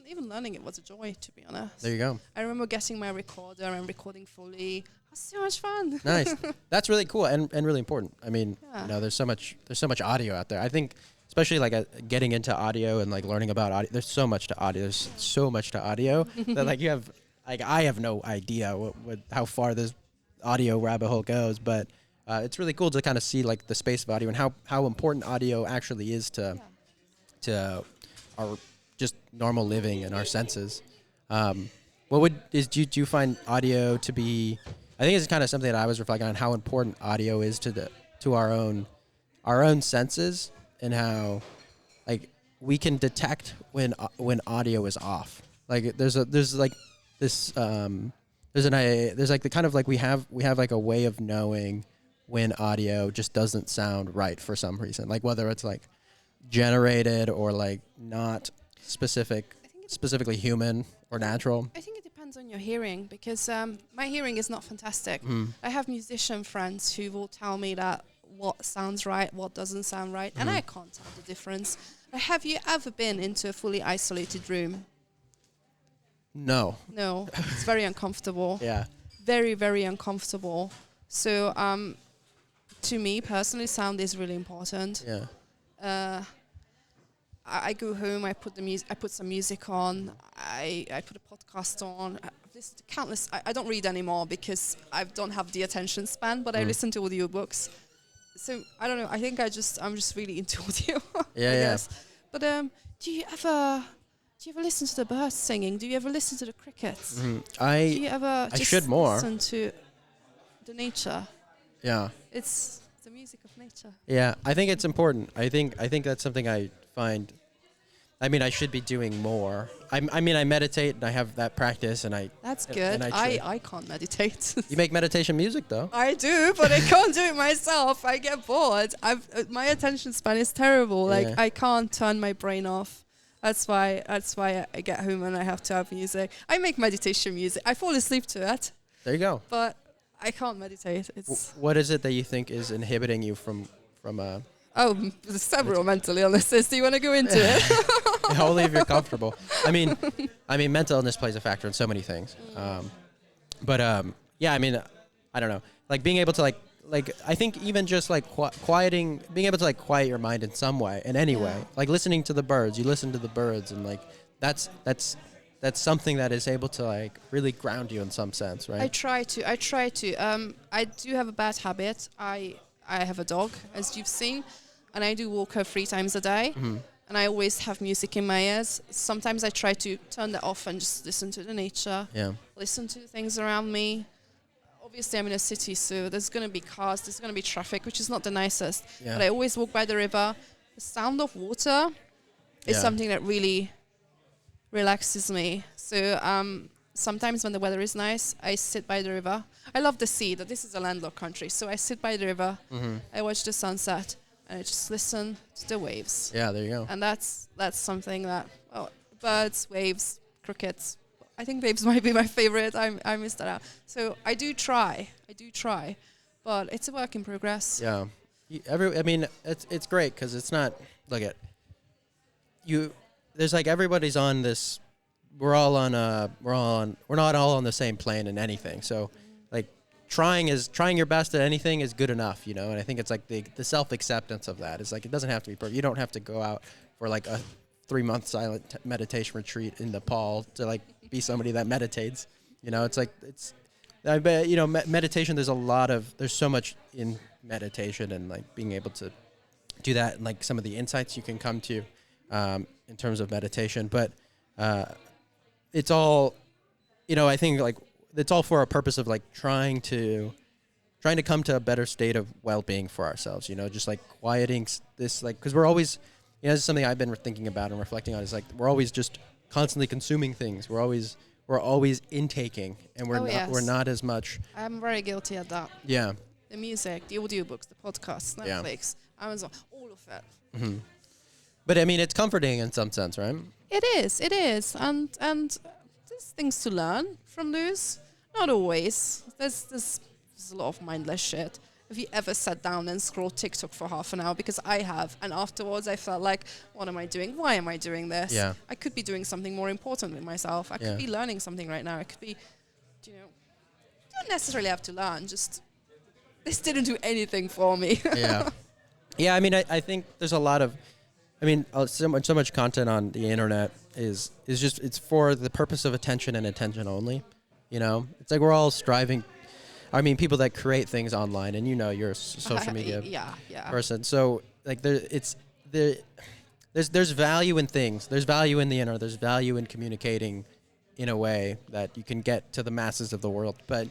even learning it was a joy, to be honest. There you go. I remember getting my recorder and recording fully. It was so much fun. Nice. That's really cool and really important. I mean, there's so much audio out there. I think especially like getting into audio and like learning about audio. There's so much to audio. There's so much to audio that like you have like I have no idea how far this audio rabbit hole goes, but it's really cool to kind of see like the space of audio and how important audio actually is to our just normal living and our senses. Do you find audio to be? I think it's kind of something that I was reflecting on, how important audio is to our own senses, and how like we can detect when audio is off. Like there's like the kind of like we have like a way of knowing when audio just doesn't sound right for some reason, like whether it's like generated or like not specifically human or natural. I think it depends on your hearing, because my hearing is not fantastic. I have musician friends who will tell me that what sounds right, what doesn't sound right, and I can't tell the difference. Have you ever been into a fully isolated room? No, it's very uncomfortable. Yeah, very, very uncomfortable. So to me personally, sound is really important. Yeah. I go home, I put some music on, I put a podcast on. I've listened to countless. I don't read anymore because I don't have the attention span, but I listen to audiobooks. So I don't know. I think I'm just really into audio. Yeah. But do you ever listen to the birds singing? Do you ever listen to the crickets? Do you ever listen to the nature? Yeah. It's the music of nature. Yeah, I think it's important. I think that's something I find. I mean, I should be doing more. I meditate and I have that practice, and I. That's good. And I can't meditate. You make meditation music though. I do, but I can't do it myself. I get bored. My attention span is terrible. Like I can't turn my brain off. That's why I get home and I have to have music. I make meditation music. I fall asleep to it, There you go. but I can't meditate. It's What is it that you think is inhibiting you from there's several mental illnesses. Do you want to go into it? only if you're comfortable. I mean, mental illness plays a factor in so many things. Yeah, I mean, I don't know. Like being able to like I think even just like quieting, being able to like quiet your mind in some way, in any way, like listening to the birds. You listen to the birds, and like that's something that is able to like really ground you in some sense, right? I try to. I do have a bad habit. I have a dog, as you've seen, and I do walk her 3 times a day. Mm-hmm. And I always have music in my ears. Sometimes I try to turn that off and just listen to the nature, listen to the things around me. Obviously, I'm in a city, so there's going to be cars, there's going to be traffic, which is not the nicest. Yeah. But I always walk by the river. The sound of water is something that really relaxes me. So sometimes when the weather is nice, I sit by the river. I love the sea. That this is a landlocked country, so I sit by the river. Mm-hmm. I watch the sunset, and I just listen to the waves. Yeah, there you go. And that's something that, birds, waves, crickets. I think waves might be my favorite. I missed that out. So I do try, but it's a work in progress. Yeah, I mean, it's great because it's not. Look at you. There's like everybody's on this. We're not all on the same plane in anything. So, like, trying your best at anything is good enough, you know. And I think it's like the self acceptance of that. It's like it doesn't have to be perfect. You don't have to go out for like a 3-month silent meditation retreat in Nepal to like be somebody that meditates. You know, it's like I bet, you know, meditation. There's so much in meditation and like being able to do that and like some of the insights you can come to in terms of meditation. But it's all, you know, I think like it's all for a purpose of like trying to come to a better state of well-being for ourselves. You know, just like quieting this, like, because we're always, you know, this is something I've been thinking about and reflecting on. Is like we're always just constantly consuming things. We're always intaking, and we're not as much. I'm very guilty at that. Yeah. The music, the audiobooks, the podcasts, Netflix, Amazon, all of it. Mm-hmm. But I mean, it's comforting in some sense, right? It is, and there's things to learn from those. Not always. There's a lot of mindless shit. Have you ever sat down and scrolled TikTok for half an hour? Because I have, and afterwards I felt like, what am I doing? Why am I doing this? Yeah. I could be doing something more important with myself. I could be learning something right now. I could be, you don't necessarily have to learn. Just this didn't do anything for me. Yeah. I mean, I think there's a lot of, I mean, so much content on the internet is just, it's for the purpose of attention and attention only. You know, it's like we're all striving. I mean, people that create things online, and you know, you're a social media person. So like there's value in things. There's value in the internet. There's value in communicating in a way that you can get to the masses of the world. But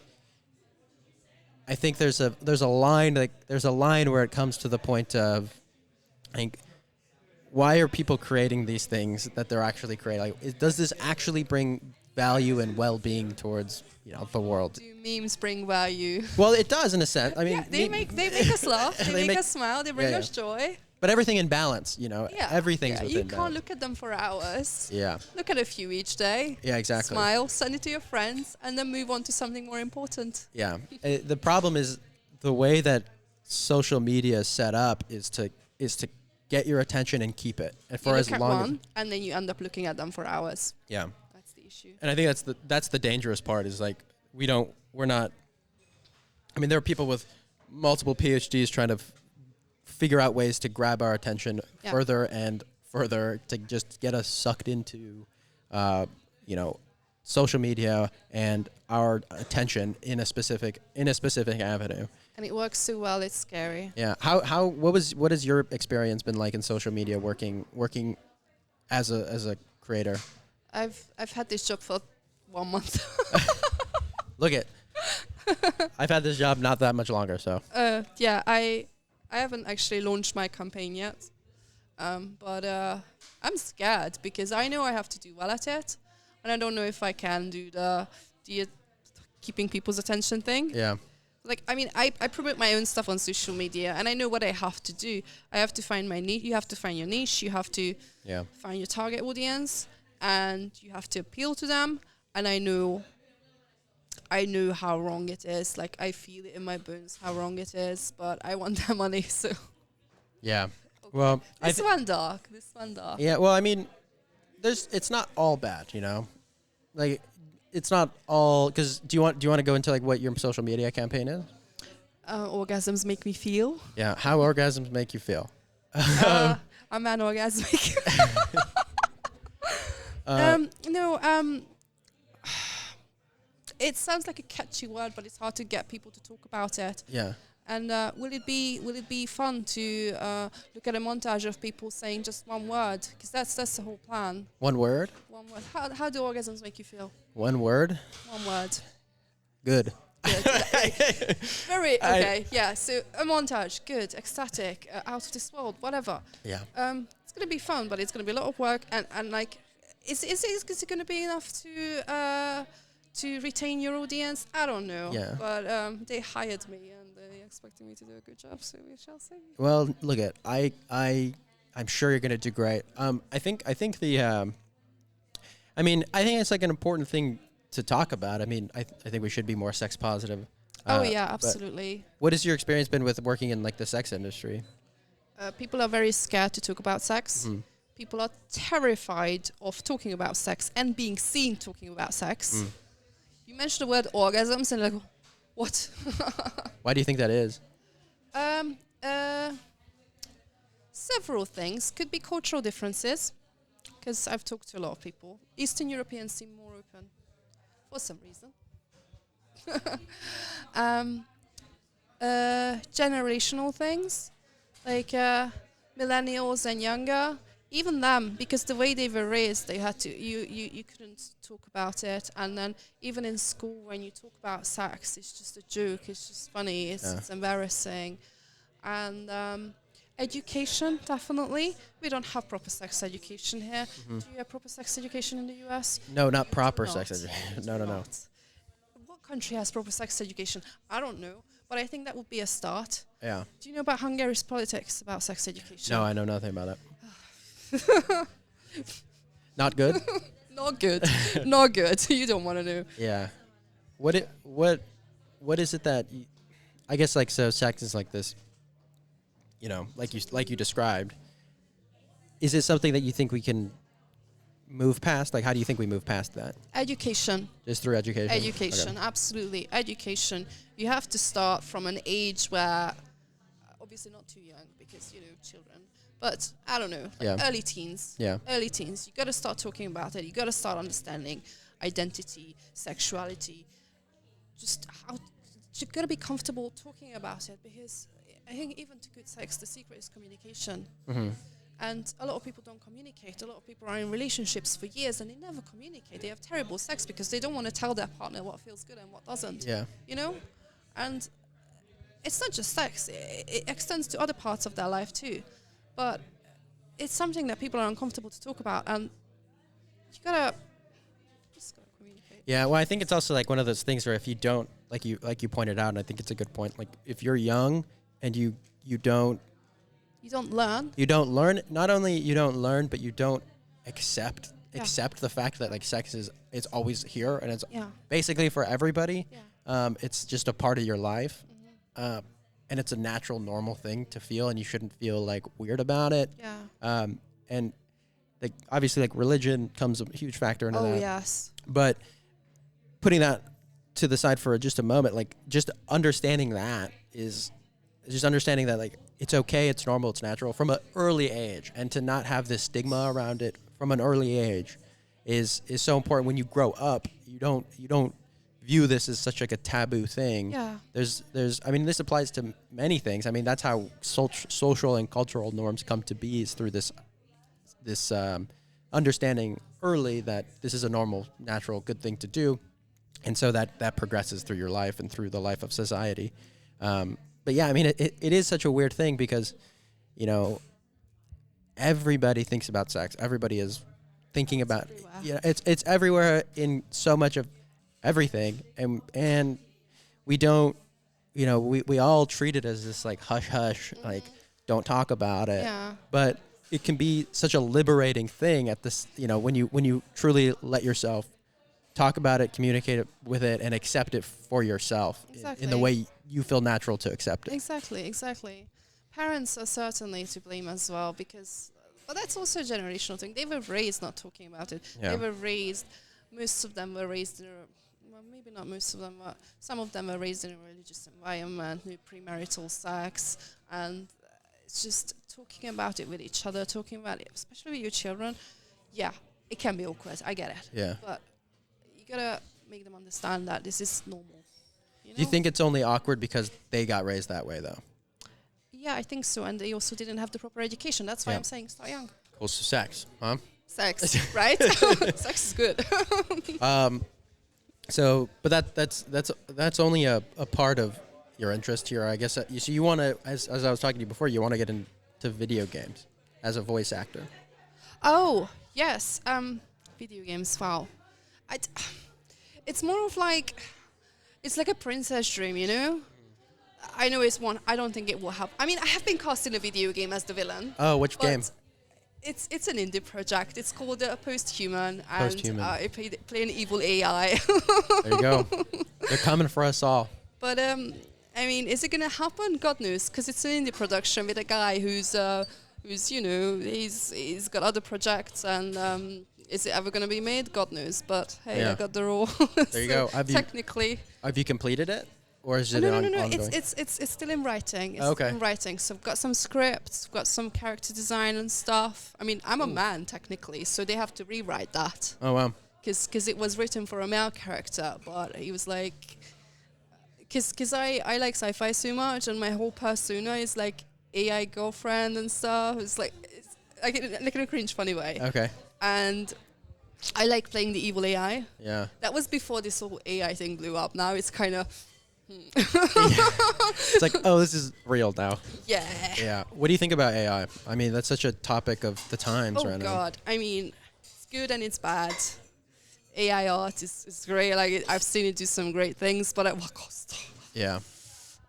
I think there's a line where it comes to the point of, I think, why are people creating these things that they're actually creating? Like, does this actually bring value and well-being towards, you know, the world? Do memes bring value? Well, it does in a sense. I mean, they make us laugh. They make us smile. They bring us joy. But everything in balance, you know. Everything's within balance. You can't look at them for hours. Yeah. Look at a few each day. Yeah, exactly. Smile, send it to your friends, and then move on to something more important. Yeah. The problem is the way that social media is set up is to get your attention and keep it, and for as long as, and then you end up looking at them for hours. Yeah. That's the issue. And I think that's the dangerous part, is like we're not. I mean, there are people with multiple PhDs trying to figure out ways to grab our attention further and further to just get us sucked into, you know, social media and our attention in a specific avenue. And it works so well, it's scary. Yeah. What has your experience been like in social media working as a creator? I've had this job for 1 month. Look it. I've had this job not that much longer, so. I haven't actually launched my campaign yet. But I'm scared because I know I have to do well at it, and I don't know if I can do the keeping people's attention thing. Yeah. Like, I mean, I promote my own stuff on social media, and I know what I have to do. I have to find my niche. You have to find your niche. You have to find your target audience, and you have to appeal to them. And I know how wrong it is. Like, I feel it in my bones how wrong it is, but I want their money, so. Yeah. Okay. Well, This one dark. Yeah. Well, I mean, it's not all bad, you know. Like, it's not all because do you want to go into like what your social media campaign is? Orgasms make me feel. Yeah. How orgasms make you feel? I'm an orgasmic. It sounds like a catchy word, but it's hard to get people to talk about it. Yeah. And will it be fun to look at a montage of people saying just one word? Because that's the whole plan. One word? One word. How do orgasms make you feel? One word? One word. Good. Good. Very okay. Yeah. So a montage. Good. Ecstatic. Out of this world. Whatever. Yeah. It's gonna be fun, but it's gonna be a lot of work. And like, is it gonna be enough to retain your audience? I don't know. Yeah. But they hired me and they expected me to do a good job, so we shall see. Well, look at I'm sure you're gonna do great. I think the I think it's like an important thing to talk about. I mean, I think we should be more sex positive. Oh yeah, absolutely. What has your experience been with working in like the sex industry? People are very scared to talk about sex. Mm. People are terrified of talking about sex and being seen talking about sex. Mm. You mentioned the word orgasms and like, what? Why do you think that is? Several things. Could be cultural differences, because I've talked to a lot of people. Eastern Europeans seem more open for some reason. Generational things, like millennials and younger. Even them, because the way they were raised, they had to. You couldn't talk about it, and then even in school, when you talk about sex, it's just a joke. It's just funny. It's embarrassing, and education definitely. We don't have proper sex education here. Mm-hmm. Do you have proper sex education in the U.S.? No, not proper Not. sex education. No. What country has proper sex education? I don't know, but I think that would be a start. Yeah. Do you know about Hungary's politics about sex education? No, I know nothing about it. Not good? Not good. Not good. You don't want to know. Yeah. What is it that I guess like so sex is like this, you know, like you described. Is it something that you think we can move past? Like how do you think we move past that? Education. Just through education? Education, okay. Absolutely. Education. You have to start from an age where obviously not too young because, you know, children. But I don't know, like early teens. Yeah. Early teens. You got to start talking about it. You got to start understanding identity, sexuality. Just how you got to be comfortable talking about it, because I think even to good sex, the secret is communication. Mm-hmm. And a lot of people don't communicate. A lot of people are in relationships for years and they never communicate. They have terrible sex because they don't want to tell their partner what feels good and what doesn't. Yeah. You know? And it's not just sex. It extends to other parts of their life too. But it's something that people are uncomfortable to talk about, and you gotta communicate. Yeah, well, I think it's also like one of those things where if you don't, like you pointed out, and I think it's a good point. Like if you're young and you don't learn. Not only you don't learn, but you don't accept the fact that like sex is always here and it's basically for everybody. Yeah. It's just a part of your life. Mm-hmm. And it's a natural, normal thing to feel, and you shouldn't feel like weird about it. Yeah. And like obviously, like religion comes a huge factor into that. Oh yes. But putting that to the side for just a moment, like just understanding that is just understanding that like it's okay, it's normal, it's natural from an early age, and to not have this stigma around it from an early age is so important. When you grow up, you don't view this as such like a taboo thing. Yeah. There's I mean, this applies to many things. I mean, that's how social and cultural norms come to be, is through this understanding early that this is a normal, natural, good thing to do. And so that progresses through your life and through the life of society. But yeah, I mean, it is such a weird thing because, you know, everybody thinks about sex. Everybody is thinking about, it's everywhere in so much of everything, and we we all treat it as this like hush hush, like don't talk about it. Yeah. But it can be such a liberating thing at this, when you truly let yourself talk about it, communicate it with it, and accept it for yourself in the way you feel natural to accept it. Exactly. Parents are certainly to blame as well but that's also a generational thing. They were raised not talking about it. Yeah. They were raised, most of them were raised in maybe not most of them, but some of them were raised in a religious environment, premarital sex, and it's just talking about it with each other, talking about it, especially with your children. Yeah, it can be awkward. I get it. Yeah. But you gotta make them understand that this is normal. Do you think it's only awkward because they got raised that way, though? Yeah, I think so. And they also didn't have the proper education. That's why I'm saying start young. Goes to sex, huh? Sex, right? Sex is good. So, but that's only a part of your interest here, I guess. You want to, as I was talking to you before, you want to get into video games as a voice actor. Oh, yes. Video games, wow. It's more of like, it's like a princess dream, I know it's one. I don't think it will happen. I mean, I have been cast in a video game as the villain. Oh, which game? It's an indie project. It's called Posthuman, and Posthuman. I play an evil AI. There you go. They're coming for us all. But I mean, is it gonna happen? God knows, because it's an indie production with a guy who's he's got other projects, and is it ever gonna be made? God knows. But hey, I got the role. There you go. Have you completed it? Or is it no. ongoing? It's still in writing. It's okay. still in writing. So I've got some scripts, I've got some character design and stuff. I mean, I'm a man technically, so they have to rewrite that. Oh wow. Because it was written for a male character, but he was like, because I like sci-fi so much, and my whole persona is like AI girlfriend and stuff. It's like in a cringe funny way. Okay. And I like playing the evil AI. Yeah. That was before this whole AI thing blew up. Now it's kind of. It's like, oh, this is real now. Yeah. Yeah. What do you think about AI? I mean, that's such a topic of the times right now. Oh God. I mean, it's good and it's bad. AI art is great. Like I've seen it do some great things, but at what cost? Yeah.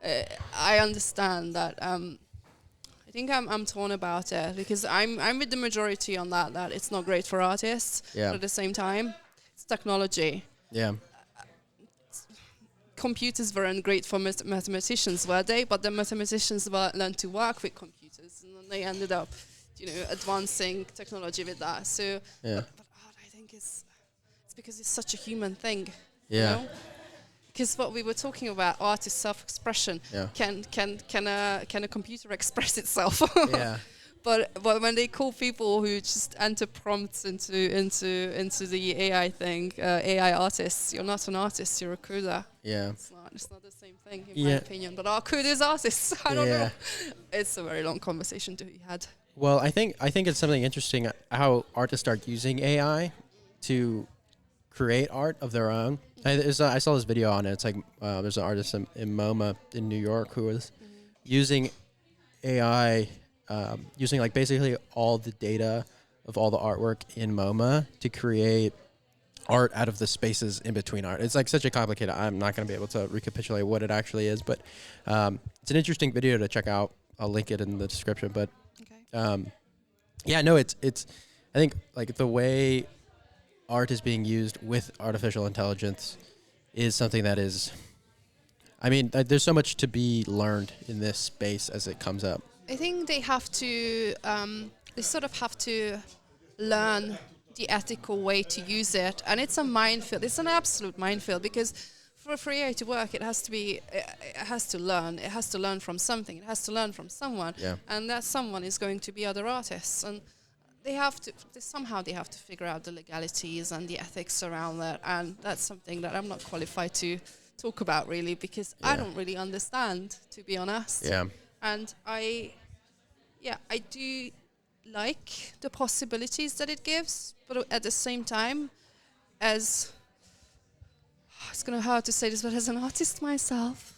I understand that. I think I'm torn about it because I'm with the majority on that it's not great for artists. Yeah. But at the same time, it's technology. Yeah. Computers weren't great for mathematicians, were they? But the mathematicians learned to work with computers, and then they ended up, advancing technology with that. So, yeah. But art, I think it's because it's such a human thing. Yeah. Because what we were talking about, art is self-expression. Yeah. Can a computer express itself? Yeah. But when they call people who just enter prompts into the AI thing, AI artists, you're not an artist, you're a coder. Yeah. It's not the same thing in my opinion. But are coders artists? I don't know. It's a very long conversation to be had. Well, I think it's something interesting how artists start using AI to create art of their own. I saw this video on it. It's like there's an artist in MoMA in New York who was using AI. Using like basically all the data of all the artwork in MoMA to create art out of the spaces in between art. It's like such a complicated, I'm not going to be able to recapitulate what it actually is, but it's an interesting video to check out. I'll link it in the description, but it's I think like the way art is being used with artificial intelligence is something that is, I mean, there's so much to be learned in this space as it comes up. I think they have to, they sort of have to learn the ethical way to use it. And it's a minefield. It's an absolute minefield because for AI to work, it has to learn. It has to learn from something. It has to learn from someone. Yeah. And that someone is going to be other artists. And they have to figure out the legalities and the ethics around that. And that's something that I'm not qualified to talk about really because I don't really understand, to be honest. Yeah. And I do like the possibilities that it gives, but at the same time, it's going to hurt to say this, but as an artist myself.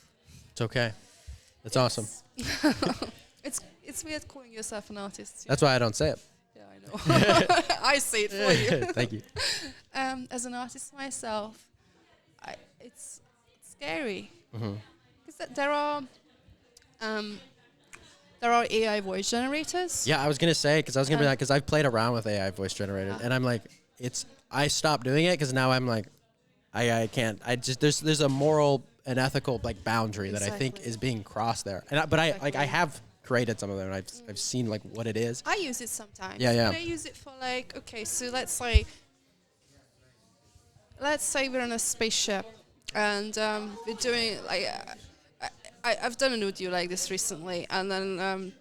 It's okay. It's awesome. It's weird calling yourself an artist. That's why I don't say it. Yeah, I know. I say it for you. Thank you. As an artist myself, it's scary. Mm-hmm. Because there are um, there are AI voice generators. Yeah, I was gonna say because I was gonna be like because I've played around with AI voice generator and I'm like I stopped doing it because now I'm like I can't I just there's a moral and ethical like boundary that I think is being crossed there but I have created some of them and I've seen like what it is. I use it sometimes. Yeah. And I use it for like okay, so let's say we're on a spaceship and we're doing like I've done an audio like this recently, and then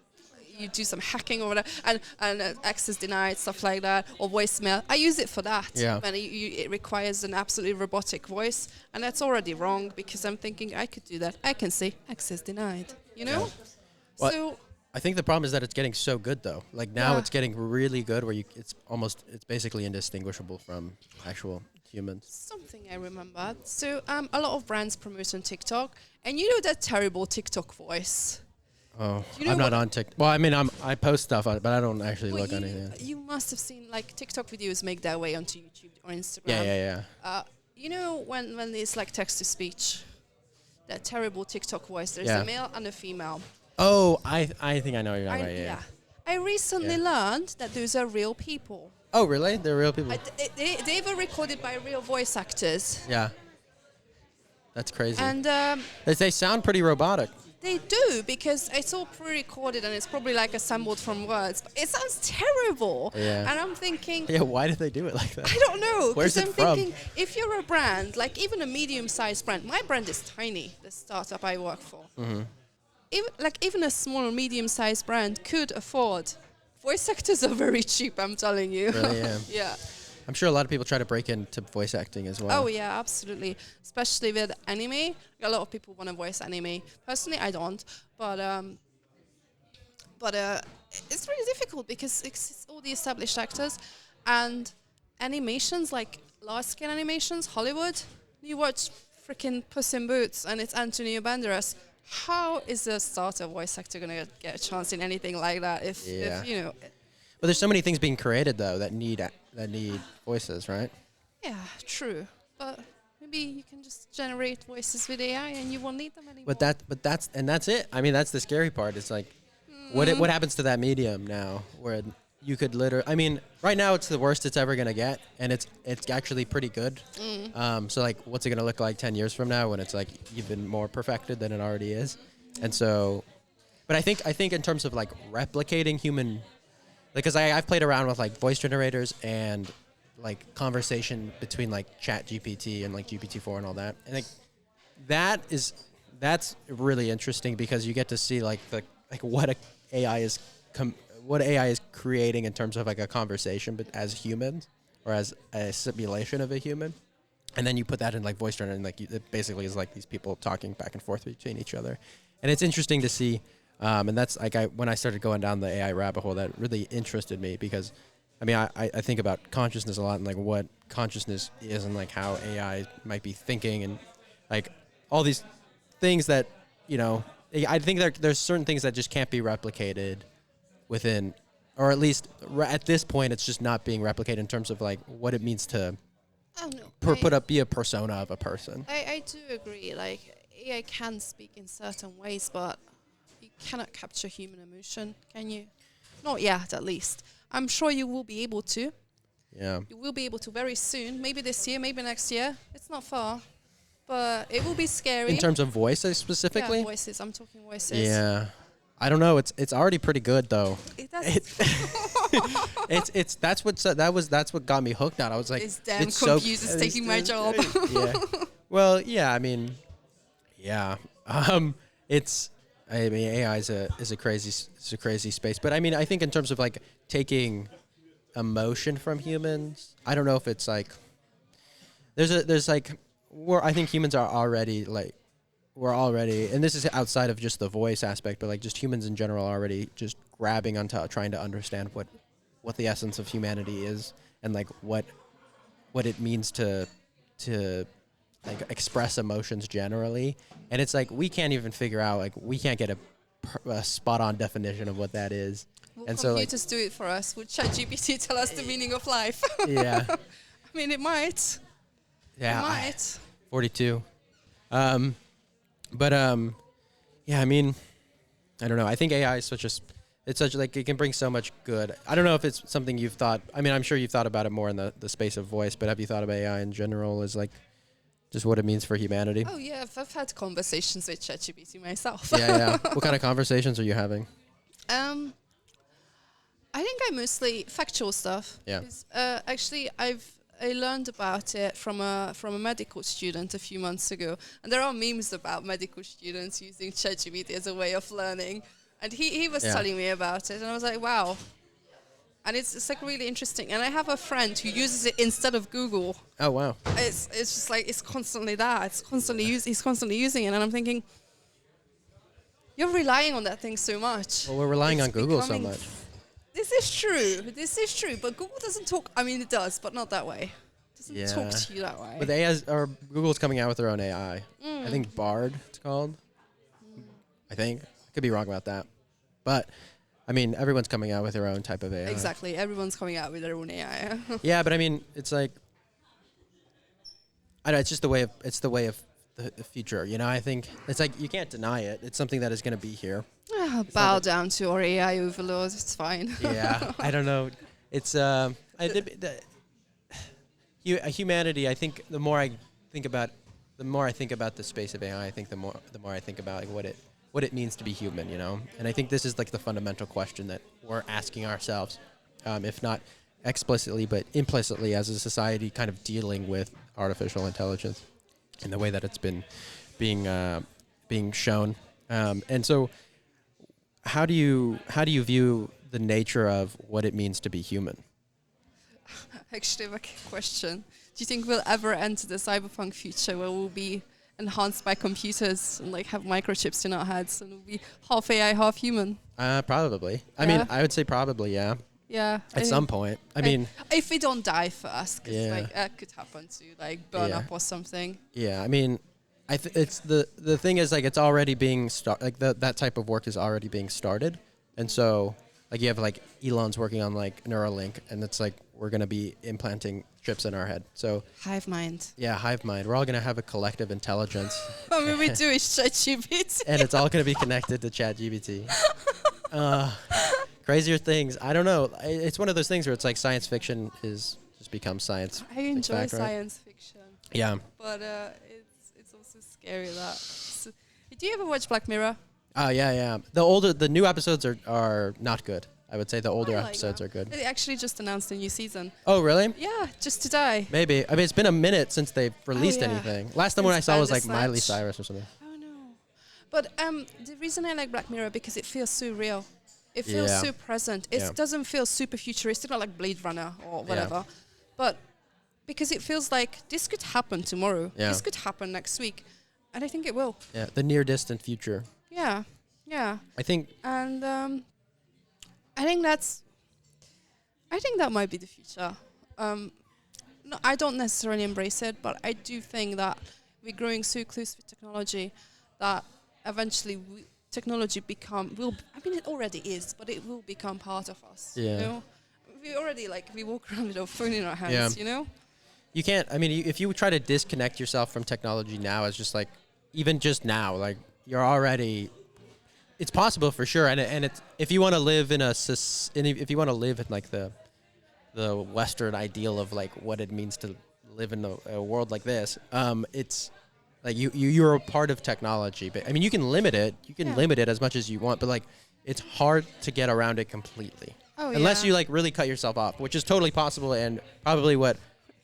you do some hacking or whatever, and access denied, stuff like that, or voicemail. I use it for that. Yeah. And it requires an absolutely robotic voice, and that's already wrong because I'm thinking I could do that. I can say access denied, you know? Yeah. Well, So I think the problem is that it's getting so good though. Like now it's getting really good where it's basically indistinguishable from actual humans. something I remembered. So a lot of brands promote on TikTok, and you know that terrible TikTok voice. Oh, You know I'm not what- on TikTok. Well, I mean, I post stuff on it, but I don't actually Well, look on anything. you must have seen like TikTok videos make their way onto YouTube or Instagram. Yeah. You know when it's like text to speech, that terrible TikTok voice. There's Yeah. a male and a female. Oh, I think I know what you're talking about. Yeah. I recently learned that those are real people. Oh, really? They're real people. They were recorded by real voice actors. Yeah. That's crazy. And They sound pretty robotic. they do, because it's all pre-recorded and it's probably like assembled from words. But it sounds terrible. Yeah. And I'm thinking, Yeah. Why did they do it like that? I don't know. Where's Because it I'm from? thinking, if you're a brand, like even a medium-sized brand, my brand is tiny, the startup I work for. Mm-hmm. Even a small or medium-sized brand could afford. Voice actors are very cheap, I'm telling you. Really? Yeah. Yeah. I'm sure a lot of people try to break into voice acting as well. Oh yeah, absolutely. Especially with anime, a lot of people want to voice anime. Personally, I don't, but it's really difficult because it's all the established actors, and animations like large-scale animations, Hollywood. You watch freaking Puss in Boots, and it's Antonio Banderas. How is a starter voice actor gonna get a chance in anything like that? If you know. But there's so many things being created though that need voices, right? Yeah, true. But maybe you can just generate voices with AI and you won't need them anymore. But that's it. I mean, that's the scary part. It's like, what happens to that medium now, where you could literally. I mean, right now it's the worst it's ever gonna get, and it's actually pretty good. So like, what's it gonna look like 10 years from now when it's like even more perfected than it already is? And so, but I think in terms of like replicating human. Because I've played around with like voice generators and like conversation between like Chat GPT and like GPT-4 and all that, and like that's really interesting because you get to see like what AI is creating in terms of like a conversation, but as humans or as a simulation of a human, and then you put that in like voice generator and like it basically is like these people talking back and forth between each other, and it's interesting to see. And that's like when I started going down the AI rabbit hole, that really interested me because, I mean, I think about consciousness a lot and like what consciousness is and like how AI might be thinking and like all these things that, you know, I think there's certain things that just can't be replicated within, or at least at this point, it's just not being replicated in terms of like what it means to be a persona of a person. I do agree. Like AI can speak in certain ways, but you cannot capture human emotion, can you? Not yet, at least. I'm sure you will be able to. Yeah. You will be able to very soon. Maybe this year, maybe next year. It's not far. But it will be scary. In terms of voices specifically? Yeah, voices. I'm talking voices. Yeah. I don't know. It's already pretty good though. That's what got me hooked on. I was like, this damn it's computer's taking my job. Yeah. Well, yeah. I mean, yeah. I mean, AI is a crazy space. But I mean, I think in terms of like taking emotion from humans, I don't know if it's like there's like I think humans are already like we're already, and this is outside of just the voice aspect, but like just humans in general are already just grabbing onto trying to understand what the essence of humanity is and like what it means to like express emotions generally. And it's like we can't even figure out, like we can't get a spot on definition of what that is. Will and computers do it for us? Would ChatGPT tell us the meaning of life? Yeah. I mean, it might. Yeah. It might. 42. But Yeah, I mean, I don't know. I think AI is it's such like it can bring so much good. I don't know if it's something you've thought. I mean, I'm sure you've thought about it more in the space of voice, but have you thought of AI in general as like just what it means for humanity? Oh yeah, I've had conversations with ChatGPT myself. Yeah, yeah. What kind of conversations are you having? um, I think I mostly factual stuff. Yeah. 'Cause, actually, I learned about it from a medical student a few months ago, and there are memes about medical students using ChatGPT as a way of learning. And he was Yeah. telling me about it, and I was like, wow. And it's like really interesting. And I have a friend who uses it instead of Google. Oh wow. It's just like it's constantly that. He's constantly using it, and I'm thinking, you're relying on that thing so much. Well, we're relying It's on Google so becoming much. This is true. This is true. But Google doesn't talk. I mean, it does, but not that way. It doesn't Yeah. talk to you that way. But AI or Google's coming out with their own AI. I think Bard it's called. I think. I could be wrong about that. But I mean, everyone's coming out with their own type of AI. Exactly. Everyone's coming out with their own AI. Yeah, but I mean, it's like I don't know, it's just the way of the future. You know, I think it's like you can't deny it. It's something that is going to be here. Bow down to our AI overlords. It's fine. Yeah, I don't know. It's humanity. I think the more I think about the space of AI, I think the more I think about like what it means to be human. You know, and I think this is like the fundamental question that we're asking ourselves, if not explicitly but implicitly as a society, kind of dealing with artificial intelligence in the way that it's been being shown. And so, how do you view the nature of what it means to be human? Actually, I have a question. Do you think we'll ever enter the cyberpunk future where we'll be enhanced by computers and like have microchips in our heads and we'll be half AI, half human? Probably. I Yeah. mean, I would say probably, yeah. Yeah. At some point. I mean, if we don't die first, because Yeah. like that could happen to like burn Yeah. up or something. yeah. I mean, it's the thing is like it's already being that type of work is already being started, and so like you have like Elon's working on like Neuralink, and it's like we're gonna be implanting chips in our head. So Hive mind. yeah, hive mind. We're all gonna have a collective intelligence, I mean, we do is ChatGPT. and it's all gonna be connected to ChatGPT. Crazier things. I don't know. It's one of those things where it's like science fiction is just becomes science. I enjoy fact, right? science fiction, Yeah. but it's also scary that. Do you ever watch Black Mirror? Oh yeah. The new episodes are not good. I would say the older I like episodes that. are good. They actually just announced a new season. Oh really? Yeah, just today. Maybe. I mean, it's been a minute since they've released yeah. anything. Last time when I Since saw was like Bandersnatch. Miley Cyrus or something. Oh no. But the reason I like Black Mirror because it feels so real. It feels Yeah. so present. It Yeah. doesn't feel super futuristic, not like Blade Runner or whatever. But because it feels like this could happen tomorrow. Yeah. This could happen next week. And I think it will. Yeah, the near distant future. Yeah. Yeah. I think. And I think that might be the future. No, I don't necessarily embrace it, but I do think that we're growing so close with technology that eventually technology it already is, but it will become part of us. Yeah. You know? We already we walk around with our phone in our hands, Yeah. you know? You can't. I mean, if you try to disconnect yourself from technology now, it's just like even just now, like you're already. It's possible for sure, and it's if you want to live if you want to live in like the Western ideal of like what it means to live in a world like this, it's like you're a part of technology. But I mean, you can limit it. You can limit it as much as you want, but like it's hard to get around it completely. Oh, Unless yeah. you like really cut yourself off, which is totally possible and probably what.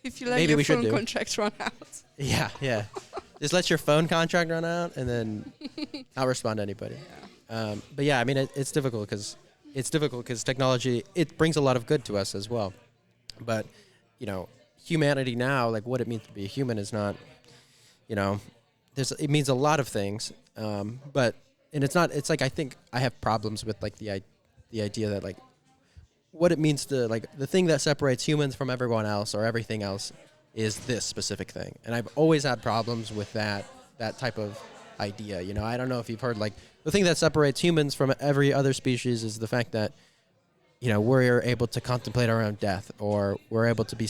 If you let Maybe your we should phone do. contract run out. Yeah. Just let your phone contract run out and then not respond to anybody. But yeah, I mean, it's difficult because technology, it brings a lot of good to us as well. But, humanity now, like what it means to be a human is not, it means a lot of things. But it's like, I think I have problems with like the idea that like what it means to like the thing that separates humans from everyone else or everything else is this specific thing. And I've always had problems with that type of idea. I don't know if you've heard like the thing that separates humans from every other species is the fact that, we're able to contemplate our own death, or we're able to be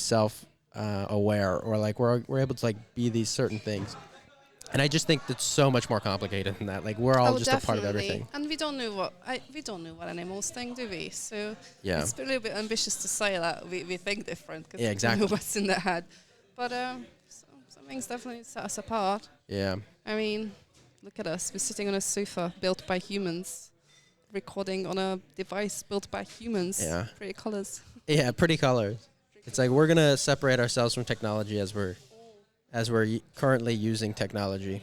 aware, or like we're able to like be these certain things. And I just think it's so much more complicated than that. Like we're all just a part of definitely. everything. And we don't know what animals think, do we? So Yeah. it's a little bit ambitious to say that we think different because Yeah, exactly. we don't know what's in their head. But some things definitely set us apart. Yeah. I mean, look at us. We're sitting on a sofa built by humans, recording on a device built by humans. Yeah. Pretty colors. Yeah, pretty colors. It's like we're gonna separate ourselves from technology as we're currently using technology.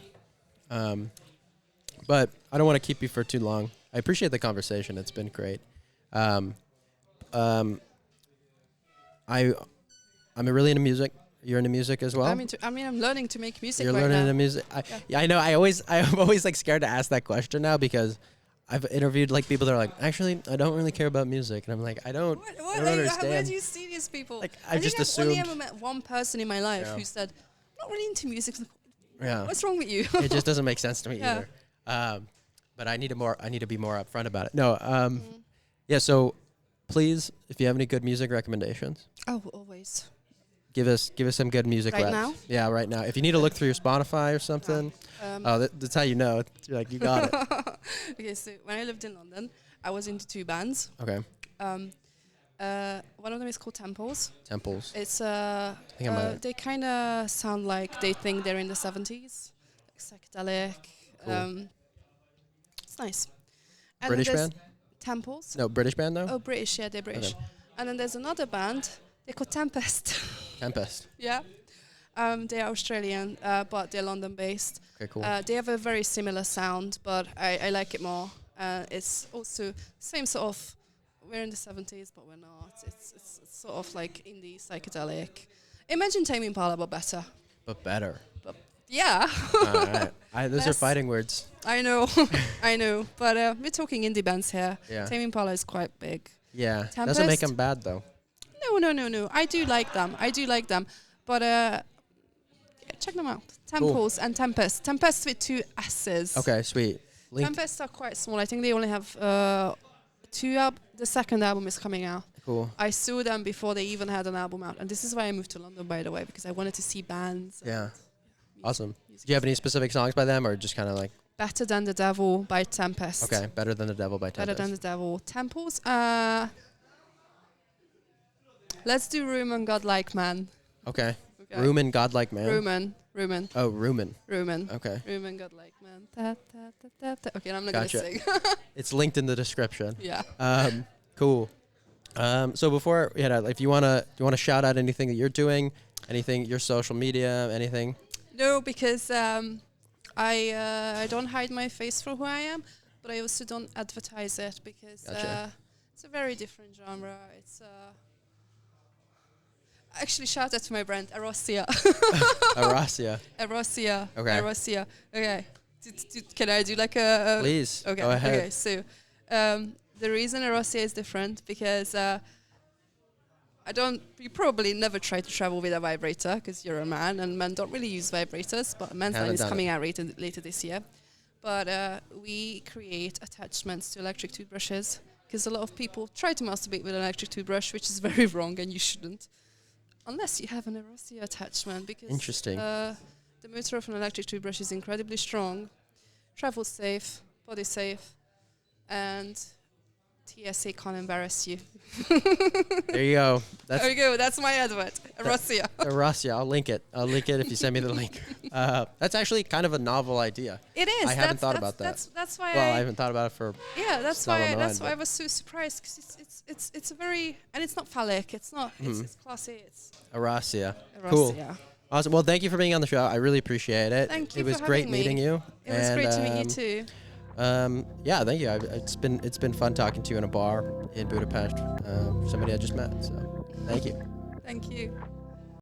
But I don't want to keep you for too long. I appreciate the conversation. It's been great. I'm really into music. You're into music as well? I'm learning to make music You're right learning now. into music. Yeah, I know. I'm always like scared to ask that question now because I've interviewed like people that are like, actually, I don't really care about music, and I'm like, I don't understand. Where do you see these people? Like, I just think I've only assumed. ever met one person in my life Yeah. who said, "I'm not really into music." Yeah. What's wrong with you? It just doesn't make sense to me Yeah. either. But I need to be more upfront about it. No. Yeah. So, please, if you have any good music recommendations, Oh, always. give us some good music. Right recs. now? Yeah, right now. If you need to look through your Spotify or something, that's how you know. You're like, you got it. Okay, so when I lived in London, I was into two bands. Okay. One of them is called Tempesst. Temples. It's think I might- they kind of sound like they think they're in the 70s, like psychedelic. Cool. It's nice. And British there's band? Temples. No, British band though. Oh, British. Yeah, they're British. Okay. And then there's another band. They're called Tempesst. Tempest. Yeah. They're Australian, but they're London-based. Okay, cool. They have a very similar sound, but I like it more. It's also same sort of. We're in the 70s, but we're not. It's sort of like indie psychedelic. Imagine Tame Impala, but better. But better. Yeah. All right. Those are That's- fighting words. I know, I know. But we're talking indie bands here. Yeah. Tame Impala is quite big. Yeah. Doesn't Tempest? make them bad though. No. I do like them. But yeah, check them out. Temples and Tempest. Tempest with two S's. Okay, sweet. Link. Tempest are quite small. I think they only have two the second album is coming out. Cool. I saw them before they even had an album out. And this is why I moved to London, by the way, because I wanted to see bands. Yeah. Awesome. Do you have any specific songs by them or just kind of like... Better Than the Devil by Tempest. Okay, Better Than the Devil by Tempest. Better Than the Devil. Temples. Let's do Room and Godlike Man. Okay. Okay. Rumen Godlike Man. Rumen. Oh, Rumen. Okay. Room and Godlike Man. Da, da, da, da, da. Okay, I'm not Gotcha. going to sing. It's linked in the description. Yeah. Cool. So before, if you wanna shout out anything that you're doing, anything, your social media, anything. No, because I don't hide my face for who I am, but I also don't advertise it because Gotcha. it's a very different genre. It's actually shout out to my brand Erosia. Arasia. Erosia. Okay. Erosia. Okay. Can I do like a Please. Okay. Go ahead. Okay. So the reason Erosia is different because you probably never try to travel with a vibrator because you're a man and men don't really use vibrators, but a men's line Haven't is done coming out later this year. But we create attachments to electric toothbrushes because a lot of people try to masturbate with an electric toothbrush, which is very wrong and you shouldn't. Unless you have an Erosia attachment because Interesting. the motor of an electric toothbrush is incredibly strong, travel safe, body safe, and TSA can't embarrass you. There you go. There you go. That's my advert. Erosia. Arasia. I'll link it if you send me the link. That's actually kind of a novel idea. It is. I haven't thought about that. That's why. Well, I haven't thought about it for... Yeah, that's it's not on why. my That's mind, why I was so surprised because it's a very and it's not phallic. It's not. It's classy. It's Arasia. Erosia. Cool. Awesome. Well, thank you for being on the show. I really appreciate it. Thank you It was for great having me. meeting you. It was great to meet you too. Yeah, thank you. It's been fun talking to you in a bar in Budapest. Somebody I just met. So, thank you. Thank you.